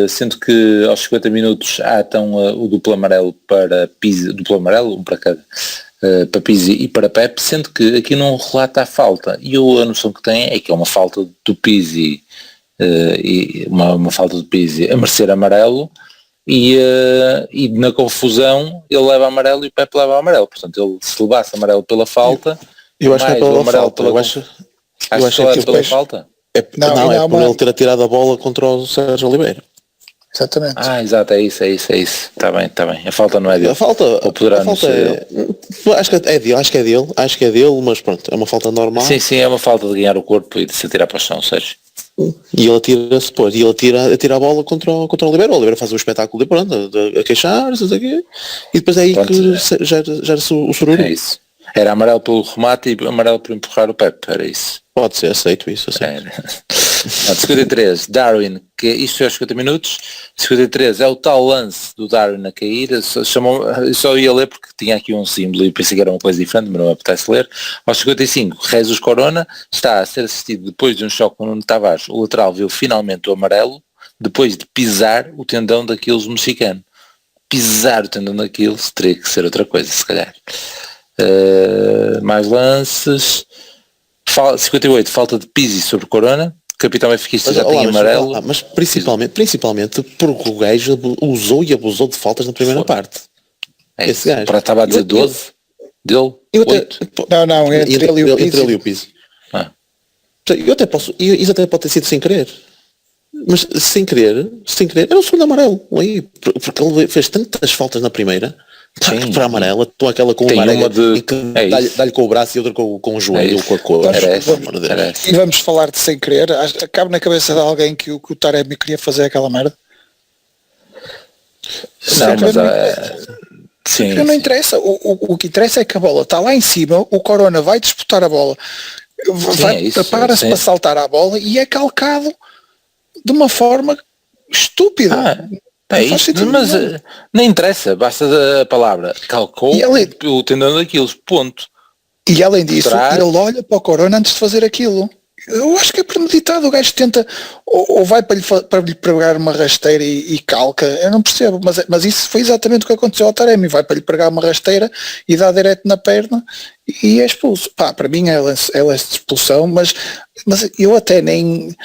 sendo que aos 50 minutos há então o duplo amarelo para Pizzi, um para cada, para Pizzi e para Pepe, sendo que aqui não relata a falta, e a noção que tem é que é uma falta do Pizzi, e uma falta do Pizzi a merecer amarelo, e na confusão ele leva amarelo e o Pepe leva amarelo, portanto ele se levasse amarelo pela falta, eu acho que é pela falta, eu acho que é pela falta. É por ele ter atirado a bola contra o Sérgio Oliveira. Exatamente. Exato, é isso. Está bem. A falta não é dele. A falta acho que é dele, mas pronto, é uma falta normal. Sim, é uma falta de ganhar o corpo e de se atirar para o chão, Sérgio. E ele atira-se depois, e ele atira a bola contra o Oliveira. O Oliveira faz um espetáculo de pronto, a queixar-se, e depois é aí pronto, que gera-se o sururu. É isso. Era amarelo pelo remate e amarelo por empurrar o Pepe, era isso. Pode ser, aceito isso. 53, Darwin, que isto é aos 50 minutos, 53 é o tal lance do Darwin a cair, eu só ia ler porque tinha aqui um símbolo e pensei que era uma coisa diferente, mas não me apetece ler. Aos 55, Jesus Corona está a ser assistido depois de um choque com o Nuno Tavares, o lateral viu finalmente o amarelo, depois de pisar o tendão daqueles mexicano. Pisar o tendão daqueles teria que ser outra coisa, se calhar. Mais lances. 58, falta de Pizzi sobre Corona, o capitão benfiquista já tem amarelo. Mas principalmente porque o gajo usou e abusou de faltas na primeira parte. Esse gajo. Estava a dizer 12 dele? Não, entre ele e o Pizzi. Eu até posso, isso até pode ter sido sem querer. Mas sem querer, era o segundo amarelo ali, porque ele fez tantas faltas na primeira, para a amarela, estou aquela com o Marega, em que dá-lhe com o braço e outra com o joelho, com a cor. E vamos falar de sem querer, cabe na cabeça de alguém que o Taremi queria fazer aquela merda? Não, mas sim, não interessa, o que interessa é que a bola está lá em cima, o Corona vai disputar a bola, prepara-se para saltar a bola e é calcado de uma forma estúpida. É isso, mas não interessa, basta a palavra calcou o tendão daquilo, ponto. E além disso, ele olha para o Corona antes de fazer aquilo. Eu acho que é premeditado, o gajo tenta, ou vai para lhe pregar uma rasteira e calca, eu não percebo, mas isso foi exatamente o que aconteceu ao Taremi, vai para lhe pregar uma rasteira e dá direto na perna e é expulso. Para mim é lance de expulsão, mas eu até nem...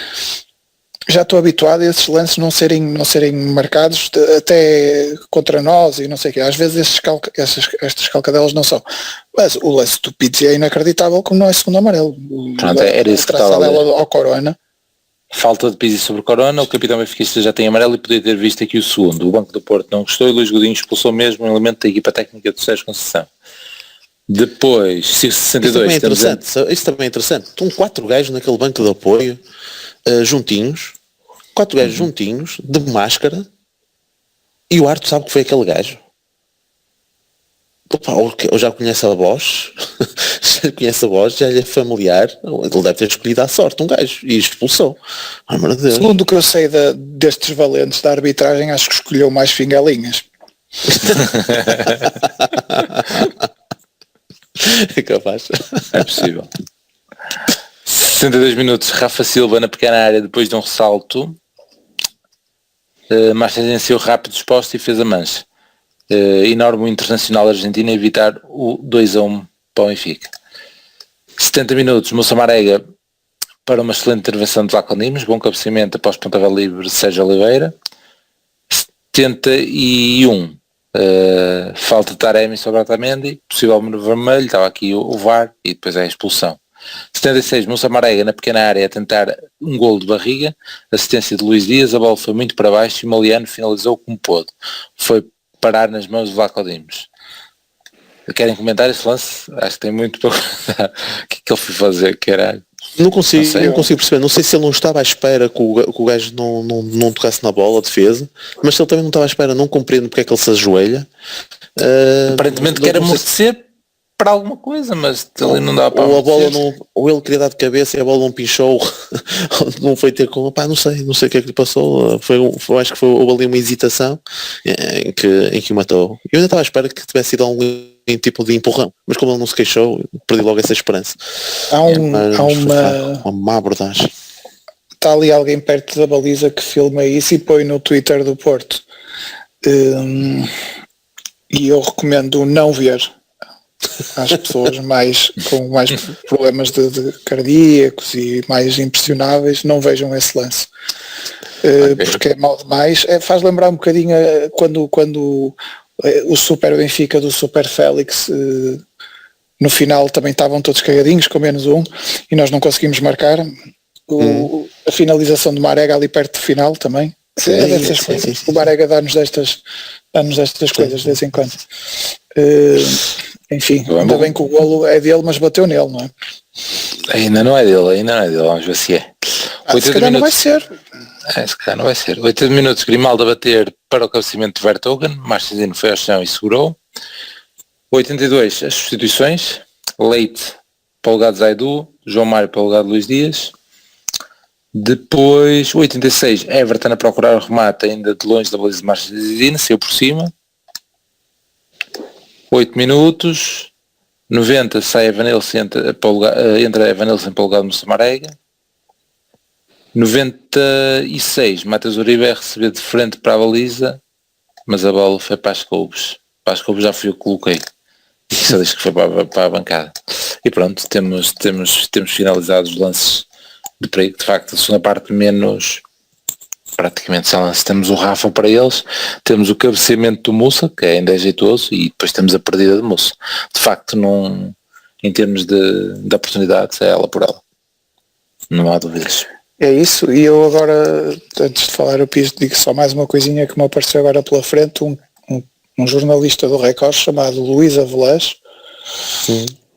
Já estou habituado a esses lances não serem marcados até contra nós e não sei o quê. Às vezes estas calcadelas não são. Mas o lance do Pizzi é inacreditável como não é segundo amarelo. Pronto, era isso que estava ao Corona. Falta de Pizzi sobre o Corona, o capitão benfiquista já tem amarelo e podia ter visto aqui o segundo. O Banco do Porto não gostou e Luís Godinho expulsou mesmo um elemento da equipa técnica do Sérgio Conceição. Depois, 62. Isso também é interessante. Estão 4 gajos naquele banco de apoio, juntinhos, 4 gajos juntinhos, de máscara, e o Arthur sabe que foi aquele gajo. Opa, eu já conheço a voz, já lhe é familiar, ele deve ter escolhido à sorte um gajo e expulsou. Segundo o que eu sei destes valentes da arbitragem, acho que escolheu mais fingalinhas. É capaz. É possível. 62 minutos, Rafa Silva na pequena área depois de um ressalto. Márcio venceu rápido exposto e fez a mancha. Enorme o internacional argentino a evitar o 2-1 para o Benfica. 70 minutos, Moussa Marega para uma excelente intervenção de Vlaco Dimos, bom cabeceamento após pontapé livre de Sérgio Oliveira. 71, falta de Taremi sobre Otamendi, possível vermelho, estava aqui o VAR e depois é a expulsão. 76, Moussa Marega na pequena área a tentar um golo de barriga, assistência de Luís Dias, a bola foi muito para baixo e o Maliano finalizou como pôde. Foi parar nas mãos de Vlaco Dimos. Querem comentar esse lance? Acho que tem muito para comentar. O que é que ele foi fazer? Caralho. Não consigo perceber, não sei se ele não estava à espera que o gajo não tocasse na bola, a defesa, mas se ele também não estava à espera, não compreendo porque é que ele se ajoelha. Aparentemente quer amortecer para alguma coisa, mas ali não dá para ou ele queria dar de cabeça e a bola não pinchou, não foi ter com, não sei o que é que lhe passou, acho que houve ali uma hesitação em que o matou. Eu ainda estava à espera que tivesse sido algum tipo de empurrão, mas como ele não se queixou, perdi logo essa esperança. Há uma má abordagem. Está ali alguém perto da baliza que filma isso e põe no Twitter do Porto. E eu recomendo não ver às pessoas com mais problemas de cardíacos e mais impressionáveis, não vejam esse lance. Porque é mal demais. Faz lembrar um bocadinho quando o Super Benfica do Super Félix, no final também estavam todos cagadinhos com -1 e nós não conseguimos marcar. A finalização do Marega ali perto do final também. Sim. O Marega dá-nos destas coisas de vez em quando. Enfim, ainda bem que o golo é dele, mas bateu nele, não é? Ainda não é dele, vamos ver se é. Se calhar não vai ser. Se calhar não vai ser. 80 minutos, Grimaldo a bater para o cabeceamento de Vertonghen, Marchesino foi ao chão e segurou. 82, as substituições, Leite para o lugar de Zaidu, João Mário para o lugar de Luís Dias. Depois, 86, Everton a procurar o remate ainda de longe da baliza de Marchesino, saiu por cima. 8 minutos, 90, sai Evanilson, entra Evanilson para o lugar de Moussa Marega. 96, Matheus Uribe é receber de frente para a baliza, mas a bola foi para as Coubes. Para as Coubes já fui eu que coloquei. E só diz que foi para a bancada. E pronto, temos finalizado os lances de perigo. De facto, a segunda parte menos... praticamente sem lance. Temos o Rafa para eles, temos o cabeceamento do Moussa, que ainda é jeitoso, e depois temos a perdida de Moussa. De facto, em termos de oportunidades, é ela por ela. Não há dúvidas. É isso, e eu agora, antes de falar o Pires, digo só mais uma coisinha que me apareceu agora pela frente, um jornalista do Record chamado Luís Avelãs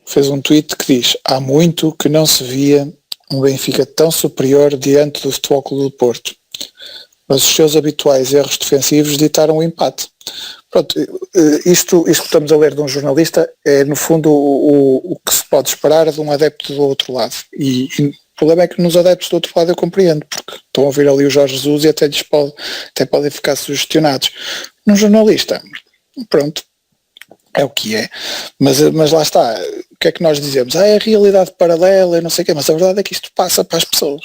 fez um tweet que diz: há muito que não se via um Benfica tão superior diante do Futebol Clube do Porto, mas os seus habituais erros defensivos ditaram o empate. Pronto, isto que estamos a ler de um jornalista é no fundo o que se pode esperar de um adepto do outro lado, e o problema é que nos adeptos do outro lado eu compreendo, porque estão a ouvir ali o Jorge Jesus e até podem ficar sugestionados. Num jornalista, pronto, é o que é, mas lá está, o que é que nós dizemos? É a realidade paralela, eu não sei o quê, mas a verdade é que isto passa para as pessoas.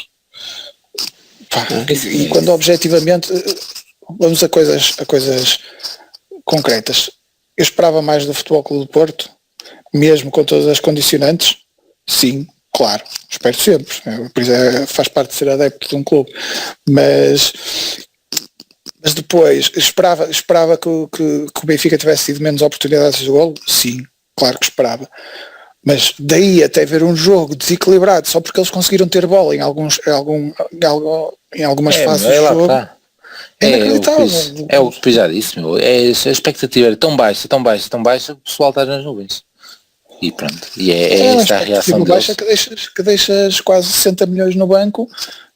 Pá, e quando objetivamente vamos a coisas concretas, eu esperava mais do Futebol Clube do Porto, mesmo com todas as condicionantes, sim, claro, espero sempre, por isso faz parte de ser adepto de um clube, mas depois esperava que o Benfica tivesse tido menos oportunidades de golo, sim, claro que esperava, mas daí até ver um jogo desequilibrado só porque eles conseguiram ter bola em algumas fases do jogo, é inacreditável. É o que já disse, meu. A expectativa era tão baixa, que o pessoal está nas nuvens. E pronto, e é esta a reação deles. Baixa que deixas quase 60 milhões no banco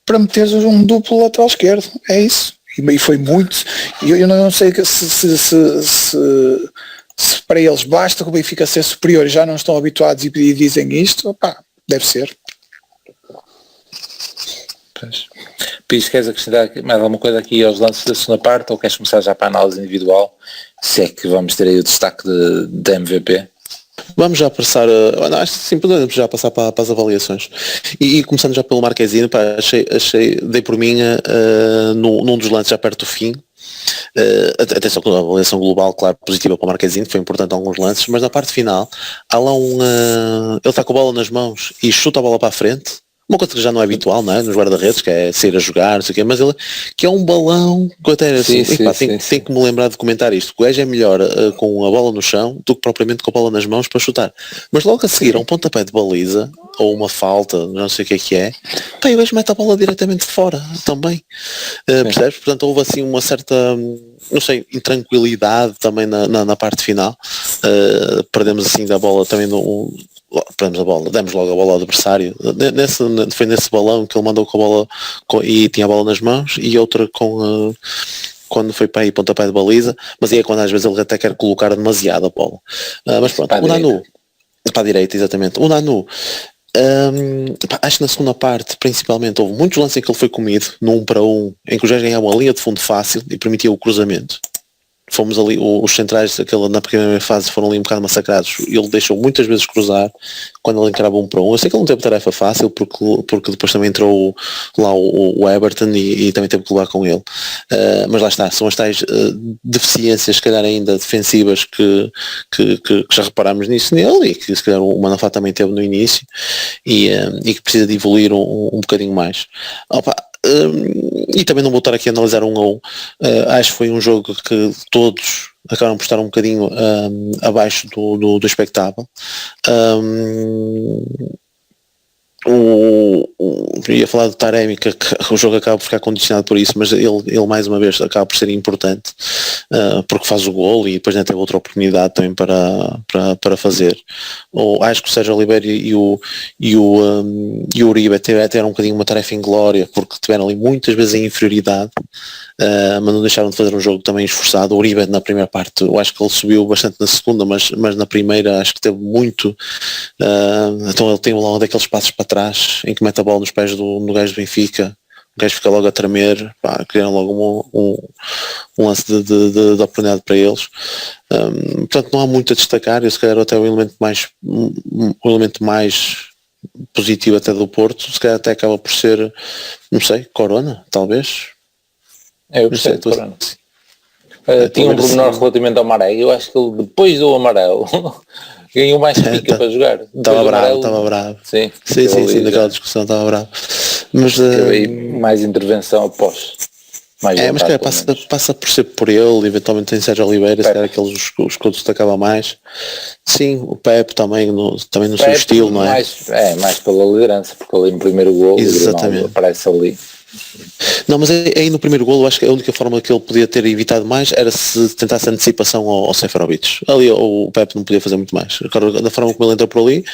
para meteres um duplo lateral esquerdo, é isso. E foi muito, e eu não sei se para eles basta que o Benfica ser superior e já não estão habituados e dizem isto, opá, deve ser. Pois. Pires, queres acrescentar mais alguma coisa aqui aos lances da segunda parte, ou queres começar já para a análise individual, se é que vamos ter aí o destaque de MVP? Vamos já passar, acho que sim, podemos já passar para as avaliações. E começando já pelo Marquezine, pá, dei por mim num dos lances já perto do fim. Atenção com a avaliação global, claro, positiva para o Marquezine, foi importante em alguns lances, mas na parte final há lá ele está com a bola nas mãos e chuta a bola para a frente. Uma coisa que já não é habitual, não é? Nos guarda-redes, que é sair a jogar, não sei o quê, mas ele, que é um balão, que até era assim, tem que me lembrar de comentar isto, o gajo é melhor com a bola no chão do que propriamente com a bola nas mãos para chutar. Mas logo a seguir, um pontapé de baliza, ou uma falta, não sei o que é, pá, e o gajo mete a bola diretamente de fora, também. Percebes? Portanto, houve assim uma certa, não sei, intranquilidade também na parte final. Perdemos assim da bola também perdemos a bola, demos logo a bola ao adversário. Foi nesse balão que ele mandou com a bola e tinha a bola nas mãos, e outra quando foi para aí pontapé de baliza, mas aí é quando às vezes ele até quer colocar demasiado a bola. Mas pronto, o Nanu, para a direita, exatamente. O Nanu, acho que na segunda parte principalmente houve muitos lances em que ele foi comido no 1 para 1, em que o Jorge ganhava uma linha de fundo fácil e permitia o cruzamento. Fomos ali, os centrais na primeira fase foram ali um bocado massacrados, ele deixou muitas vezes cruzar quando ele encarava 1 para 1. Eu sei que ele não teve tarefa fácil, porque depois também entrou lá o Everton e também teve que levar com ele, mas lá está, são as tais deficiências, se calhar ainda defensivas, que já reparámos nisso nele, e que se calhar o Manafá também teve no início, e que precisa de evoluir um bocadinho mais. E também não vou estar aqui a analisar 1 a 1. Acho que foi um jogo que todos acabaram por estar um bocadinho abaixo do expectável. Ia falar do Taremi, que o jogo acaba por ficar condicionado por isso, mas ele mais uma vez acaba por ser importante, porque faz o gol e depois ainda teve outra oportunidade também para fazer. Acho que o Sérgio Oliveira e o Uribe tiveram um bocadinho uma tarefa inglória, porque tiveram ali muitas vezes a inferioridade, mas não deixaram de fazer um jogo também esforçado. O Uribe na primeira parte, eu acho que ele subiu bastante na segunda, mas na primeira acho que teve muito, então ele tem logo daqueles passos para trás em que mete a bola nos pés do gajo do Benfica, o gajo fica logo a tremer, criaram logo um lance de oportunidade para eles. Portanto, não há muito a destacar. Eu se calhar até o elemento mais positivo até do Porto, se calhar até acaba por ser, não sei, Corona, talvez. Eu percebo, Corona. Tinha um pormenor relativamente ao Maré. Eu acho que ele, depois do amarelo, ganhou mais pica para jogar. Estava bravo. Sim, daquela discussão estava bravo. Mas mais intervenção após. mais mas vontade, cara, pelo menos. passa por ser por ele, eventualmente tem Sérgio Oliveira, se calhar aqueles os que destacava mais. Sim, o Pepe também no seu Pepe, estilo, não é? mais pela liderança, porque ali no primeiro gol Exatamente. aparece ali. Não, mas aí no primeiro golo acho que a única forma que ele podia ter evitado mais era se tentasse antecipação ao Seferovic. Ali o Pepe não podia fazer muito mais. Agora, da forma como ele entrou por ali,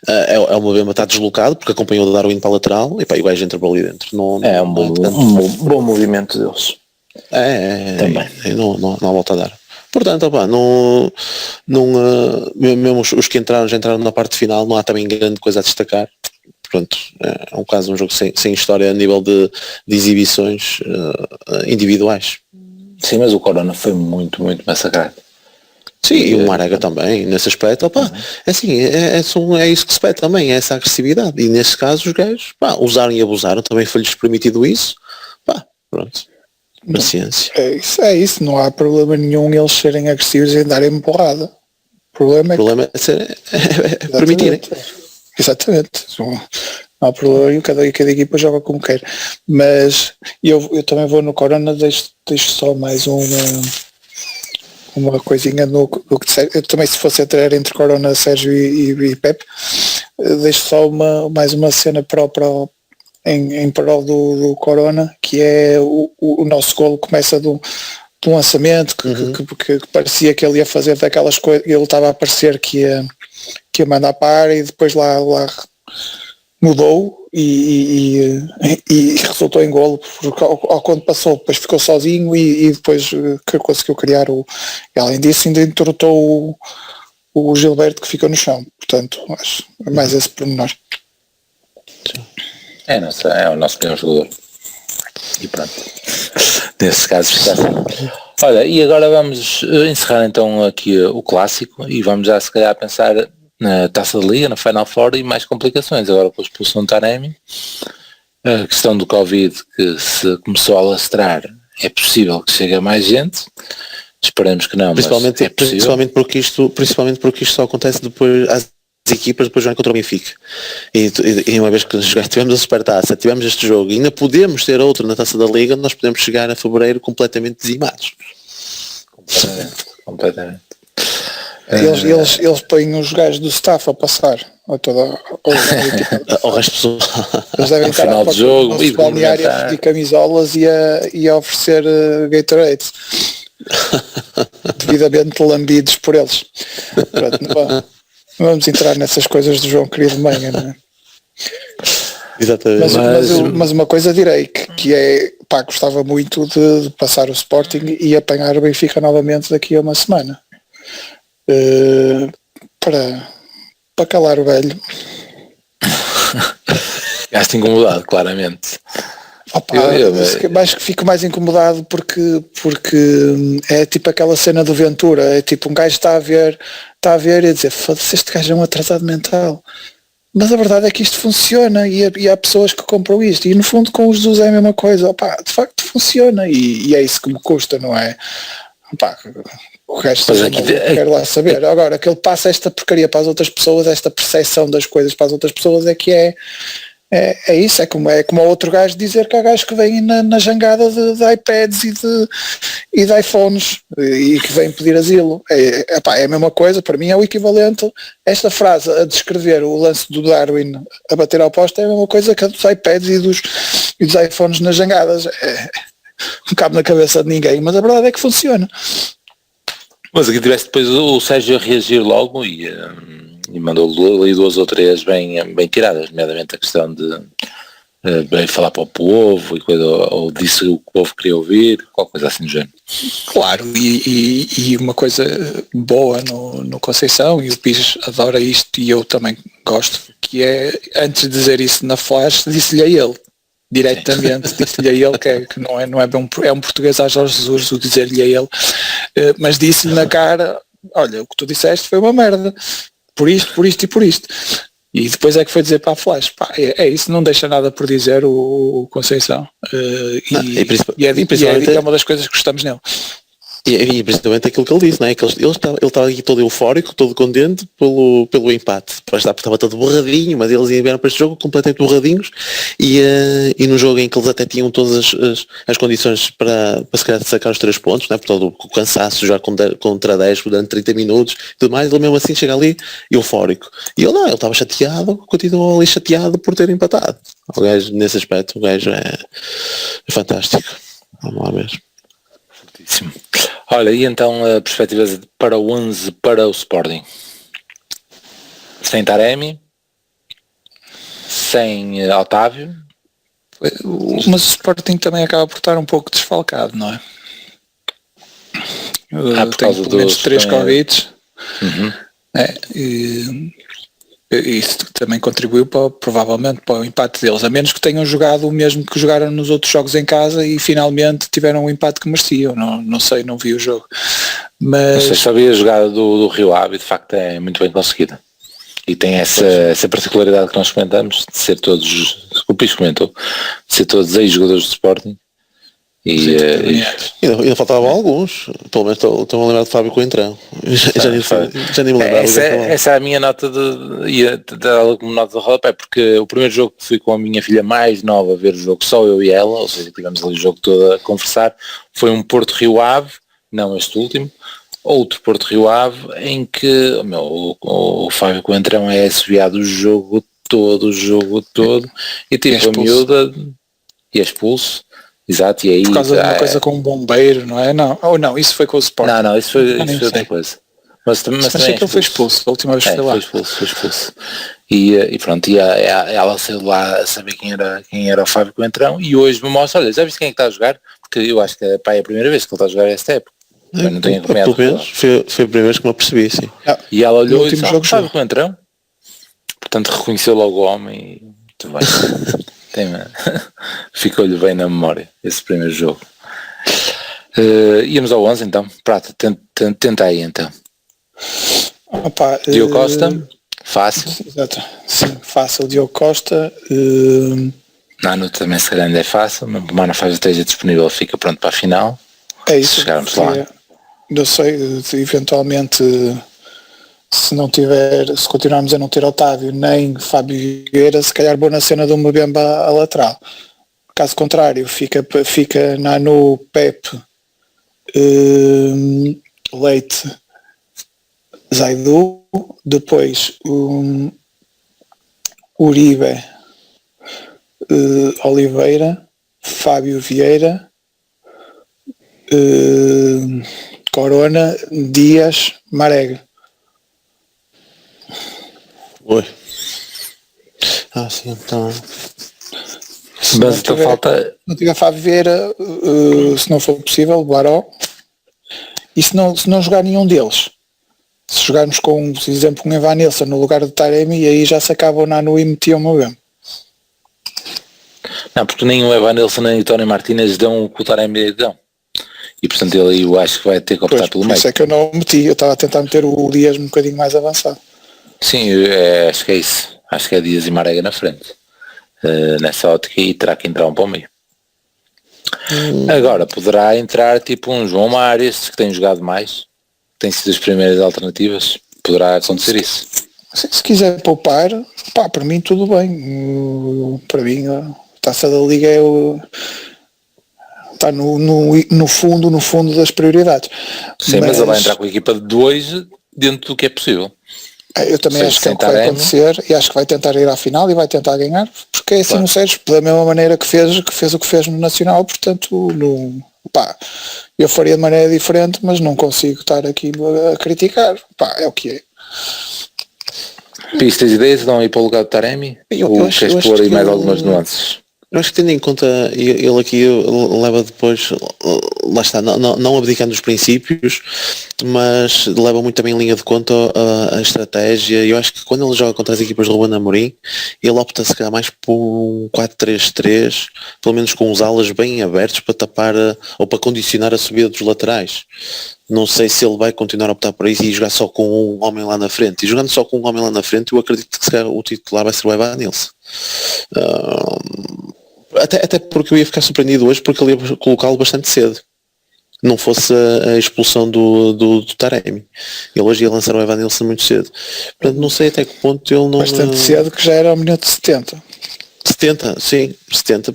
é uma vez está deslocado porque acompanhou o Darwin para a lateral e o gajo entra por ali dentro. É um bom movimento deles. Também. Não há volta a dar. Portanto, mesmo os que entraram, já entraram na parte final, não há também grande coisa a destacar. Pronto, é um caso, um jogo sem história a nível de exibições individuais. Sim, mas o Corona foi muito, muito massacrado. Sim, e o Marega também, nesse aspecto, é assim, é isso que se pede também, é essa agressividade. E nesse caso os gajos, usaram e abusaram, também foi-lhes permitido isso, pronto, paciência. É isso, não há problema nenhum eles serem agressivos e darem porrada. O problema é permitirem. Exatamente. Não há problema, cada equipa joga como quer. Mas eu também vou no Corona, deixo só mais uma coisinha no que disser. Eu também, se fosse entre Corona, Sérgio e Pepe, deixo só mais uma cena em prol do Corona, que é o nosso golo começa de um lançamento que parecia que ele ia fazer daquelas coisas, ele estava a parecer que ia mandar para e depois lá mudou e resultou em golo, porque quando passou depois ficou sozinho e depois que conseguiu criar e além disso ainda interrotou o Gilberto que ficou no chão, portanto acho mais esse pormenor. É o nosso melhor jogador e pronto, nesse caso está assim. Olha, e agora vamos encerrar então aqui o clássico e vamos já se calhar pensar na Taça da Liga, na Final Four e mais complicações agora com a expulsão do Taremi, a questão do Covid que se começou a alastrar, é possível que chegue a mais gente, esperemos que não, principalmente, mas é possível. Principalmente porque isto só acontece depois, as equipas depois jogam contra o Benfica e uma vez que tivemos a Supertaça, tivemos este jogo e ainda podemos ter outro na Taça da Liga, nós podemos chegar a fevereiro completamente dizimados. Completamente. Eles põem os gajos do staff a passar ao resto eles devem estar final do jogo e balneários de camisolas e a oferecer Gatorade devidamente lambidos por eles. Pronto, não vamos entrar nessas coisas do João querido Manha, não é? Exatamente. Mas uma coisa direi que é, gostava muito de passar o Sporting e apanhar o Benfica novamente daqui a uma semana. Para calar o velho. Ficaste incomodado, claramente. Acho que fico mais incomodado porque é tipo aquela cena do Ventura, é tipo um gajo está a ver e a dizer, foda-se, este gajo é um atrasado mental. Mas a verdade é que isto funciona e há pessoas que compram isto e no fundo com os Jesus é a mesma coisa. De facto funciona e é isso que me custa, não é? O resto quero lá saber. Agora, que ele passa esta porcaria para as outras pessoas, esta percepção das coisas para as outras pessoas é que é isso, é como outro gajo dizer que há gajos que vêm na jangada de iPads e de iPhones e que vêm pedir asilo. É a mesma coisa, para mim é o equivalente. Esta frase a descrever o lance do Darwin a bater ao poste é a mesma coisa que a dos iPads e dos iPhones nas jangadas. Não cabe na cabeça de ninguém, mas a verdade é que funciona. Mas aqui tivesse depois o Sérgio a reagir logo e mandou ali 2 ou 3 bem tiradas, nomeadamente a questão de bem falar para o povo e coisa, ou disse o que o povo queria ouvir, qualquer coisa assim do género. Claro, e uma coisa boa no Conceição, e o Pires adora isto e eu também gosto, que é, antes de dizer isso na flash, disse-lhe a ele. Diretamente, disse-lhe a ele que não é bem é um português a Jorge Jesus o dizer-lhe a ele, mas disse-lhe na cara, olha, o que tu disseste foi uma merda, por isto e por isto. E depois é que foi dizer para a Flash, é isso, não deixa nada por dizer o Conceição. E é uma das coisas que gostamos nele. E principalmente aquilo que ele disse, não é? Que ele estava aqui todo eufórico, todo contente pelo empate. Estava todo borradinho, mas eles vieram para este jogo completamente borradinhos e no jogo em que eles até tinham todas as condições para se calhar sacar os 3 pontos, não é? Por todo o cansaço, já contra 10 durante 30 minutos e tudo mais, ele mesmo assim chega ali eufórico. E ele não, ele estava chateado, continuou ali chateado por ter empatado. O gajo, nesse aspecto, o gajo é fantástico. Vamos lá mesmo. Fortíssimo. Olha, e então a perspectiva para o 11 para o Sporting? Sem Taremi, sem Otávio. Mas o Sporting também acaba por estar um pouco desfalcado, não é? Por Tem causa pelo menos dos 3 também. Covids. Uhum. Isso também contribuiu provavelmente para o empate deles, a menos que tenham jogado o mesmo que jogaram nos outros jogos em casa e finalmente tiveram um empate que mereciam. Não sei, não vi o jogo. Não sei, Mas sabia a jogada do Rio Ave, de facto é muito bem conseguida. E tem essa particularidade que nós comentamos, de ser todos, o Pires comentou, de ser todos ex-jogadores do Sporting. E Ainda faltavam alguns, pelo menos estou a lembrar de Fábio Coentrão. Já nem me lembrava. Essa é a minha nota de dar como nota de rodapé, porque o primeiro jogo que fui com a minha filha mais nova a ver o jogo, só eu e ela, ou seja, tivemos ali o jogo todo a conversar, foi um Porto Rio Ave, não este último, outro Porto Rio Ave, em que o Fábio Coentrão é assobiado o jogo todo, e tipo a miúda e é expulso. Exato, e aí por causa de uma coisa com um bombeiro, não é? Não, isso foi com o Sporting. Não, isso foi outra coisa. Mas achei que ele foi expulso, a última vez foi lá. Foi expulso. E pronto, ela saiu lá a saber quem era o Fábio Coentrão, e hoje me mostra, olha, já viste quem é que está a jogar? Porque eu acho que é a primeira vez que ele está a jogar esta época. Não tenho acompanhado. Foi a primeira vez que me apercebi, sim. E ela olhou e disse, disse, Fábio Coentrão? Portanto reconheceu logo o homem e muito bem. Ficou-lhe bem na memória esse primeiro jogo. Íamos ao 11 então. Prata, tenta aí então. Diogo Costa, fácil. Exato. Sim, fácil. Diogo Costa. Nano também se calhar ainda é fácil, mas o Manafá esteja disponível, fica pronto para a final. É isso. Chegarmos lá. Eu sei, eventualmente se continuarmos a não ter Otávio nem Fábio Vieira, se calhar vou na cena do Mbemba a lateral. Caso contrário, fica Nanu, Pepe, Leite, Zaidu, depois Uribe, Oliveira, Fábio Vieira, Corona, Dias, Marega. Oi. Sim, então. Mas então falta. Não tiver Fábio Vieira, se não for possível, Baró. E se não jogar nenhum deles, se jogarmos com, por exemplo, um Evanilson no lugar do Taremi, aí já se acaba o Nanu e metiam o mesmo. Não, porque nem o Evanilson nem o Tony Martínez dão o que o Taremi dão. E portanto ele eu acho que vai ter que optar pelo meio. Isso é que eu não meti, eu estava a tentar meter o Dias um bocadinho mais avançado. Sim, acho que é isso. Acho que é Dias e Marega na frente. Nessa ótica, e terá que entrar um para o meio. Agora poderá entrar tipo um João Mário, estes que têm jogado mais, têm sido as primeiras alternativas, poderá acontecer isso. Se quiser poupar, para mim tudo bem. Para mim a Taça da Liga está no fundo das prioridades. Sim, mas ele vai entrar com a equipa de 2 dentro do que é possível. Eu também acho que é o que vai acontecer e acho que vai tentar ir à final e vai tentar ganhar, porque é assim claro. No Sérgio, da mesma maneira que fez o que fez no Nacional, portanto eu faria de maneira diferente, mas não consigo estar aqui a criticar, é o que é. Pistas e ideias vão ir para o lugar do Taremi? Ou queres pôr aí mais algumas nuances? Eu acho que tendo em conta, ele aqui leva depois, lá está, não abdicando dos princípios, mas leva muito também em linha de conta a estratégia. Eu acho que quando ele joga contra as equipas de Ruben Amorim, ele opta se calhar mais por um 4-3-3, pelo menos com os alas bem abertos para tapar ou para condicionar a subida dos laterais. Não sei se ele vai continuar a optar por isso e jogar só com um homem lá na frente. E jogando só com um homem lá na frente, eu acredito que se calhar o titular vai ser o Evanilson. Até porque eu ia ficar surpreendido hoje porque ele ia colocá-lo bastante cedo. não fosse a expulsão do Taremi. Ele hoje ia lançar o Evanilson muito cedo. Portanto, não sei até que ponto ele não... Bastante cedo, que já era ao minuto 70. 70, sim, 70.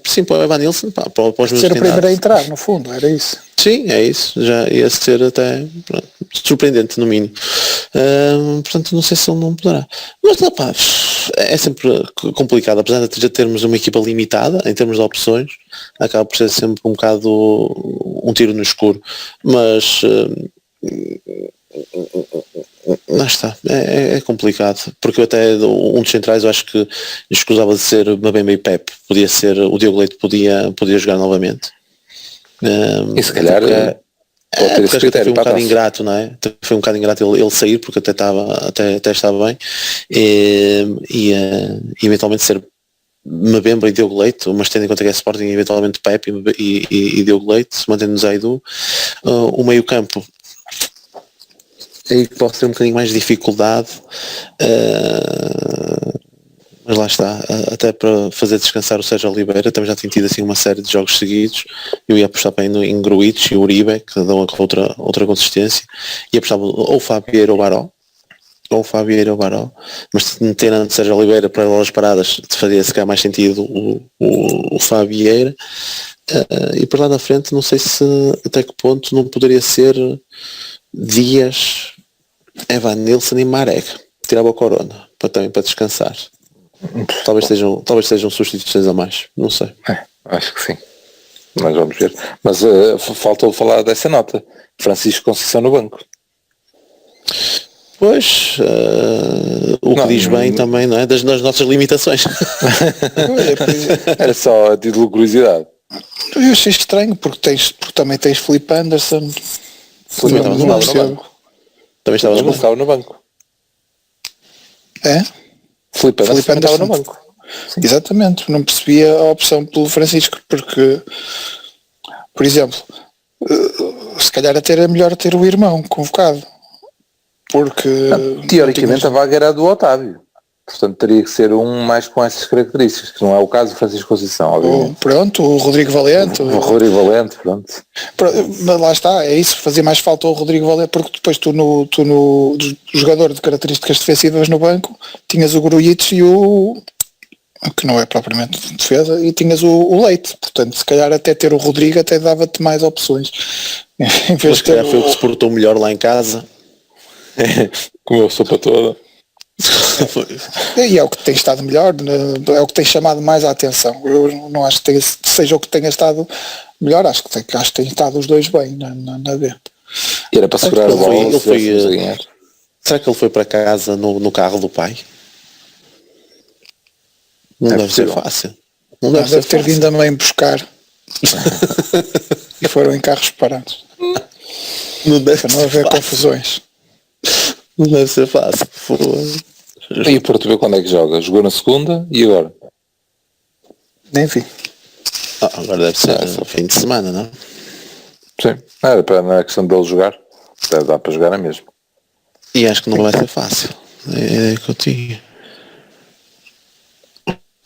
Sim, para o Evanilson, para os meus ser o primeiro a entrar, no fundo, era isso. Sim, é isso. Já ia ser até surpreendente, no mínimo. Portanto, não sei se ele não poderá. Mas, pá, é sempre complicado. Apesar de já termos uma equipa limitada, em termos de opções, acaba por ser sempre um bocado um tiro no escuro. Mas... Não está, é complicado, porque eu até um dos centrais eu acho que escusava de ser Mbemba e Pepe, podia ser, o Diogo Leite podia jogar novamente. E se calhar pode ter esse critério, foi um bocado ingrato, não é? Foi um bocado ingrato ele sair, porque até estava bem, e eventualmente ser Mbemba e Diogo Leite, mas tendo em conta que é Sporting, eventualmente Pepe e Diogo Leite, mantendo-nos aí o meio campo. Aí pode ter um bocadinho mais de dificuldade, mas lá está, até para fazer descansar o Sérgio Oliveira, também já tem tido assim uma série de jogos seguidos. Eu ia apostar bem em Gruitch e Uribe, que dão outra consistência, e apostava ou Fabieira ou Baró, mas meter antes Sérgio Oliveira para bolas paradas faria se calhar mais sentido o Fabieira, e por lá da frente não sei se até que ponto não poderia ser Dias, Evanilson e Marek. Tirava o Corona para descansar. Talvez sejam substituições a mais, não sei. Acho que sim, mas vamos ver. Mas faltou falar dessa nota, Francisco Conceição no banco. Pois, que diz bem também, não é? Das nossas limitações. Era só a título de curiosidade. Eu achei estranho, porque também tens Filipe Anderson. Também estava no banco. É? Filipe Anderson estava no banco. Sim. Exatamente, não percebia a opção pelo Francisco, porque, por exemplo, se calhar até era melhor ter o irmão convocado, porque... Teoricamente a vaga era do Otávio, portanto teria que ser um mais com essas características, que não é o caso do Francisco Conceição, obviamente. Pronto, o Rodrigo Valente. Pronto. Mas lá está, é isso, fazia mais falta o Rodrigo Valente, porque depois tu no jogador de características defensivas no banco, tinhas o Gruitch e que não é propriamente de defesa, e tinhas o Leite, portanto se calhar até ter o Rodrigo até dava-te mais opções. Em vez de ter foi o que se portou melhor lá em casa. Comeu a sopa toda. E é o que tem estado melhor, é o que tem chamado mais a atenção. Eu não acho que seja o que tenha estado melhor, acho que tem estado os dois bem na B. E era para segurar a bola. Será que ele foi para casa no carro do pai? Não deve ser fácil. Não deve ter vindo a mãe buscar. E foram em carros separados. Para não haver confusões. Não deve ser fácil. E o Porto B quando é que joga? Jogou na segunda e agora? Nem vi. Agora deve ser no fim de semana, não? Sim, não é questão dele jogar. Dá para jogar mesmo. E acho que não vai ser fácil. É que eu tinha.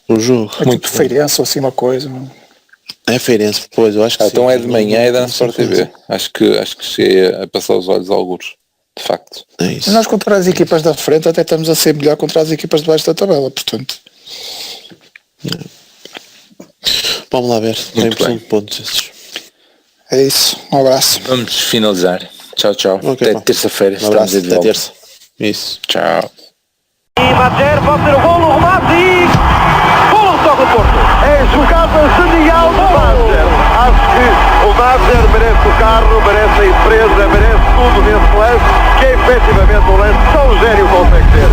O jogo. É muito Feirense ou assim uma coisa. Não? É Feirense, pois, eu acho que então é de manhã e dá na Sport TV. Acho que cheguei a passar os olhos a alguns. De facto. É isso. Nós contra as equipas da frente até estamos a ser melhor contra as equipas de baixo da tabela, portanto. Vamos lá ver. Tem pontos esses. É isso. Um abraço. Vamos finalizar. Tchau. Okay, até terça-feira. Um abraço, até terça. Isso. Tchau. E Madjer pode ter o gol no remate e... Gol toca o Porto. É jogada genial do Madjer. Acho que o Madjer merece o carro, merece a empresa, merece tudo nesse lance, que é efetivamente um lance tão gênio consegue ter.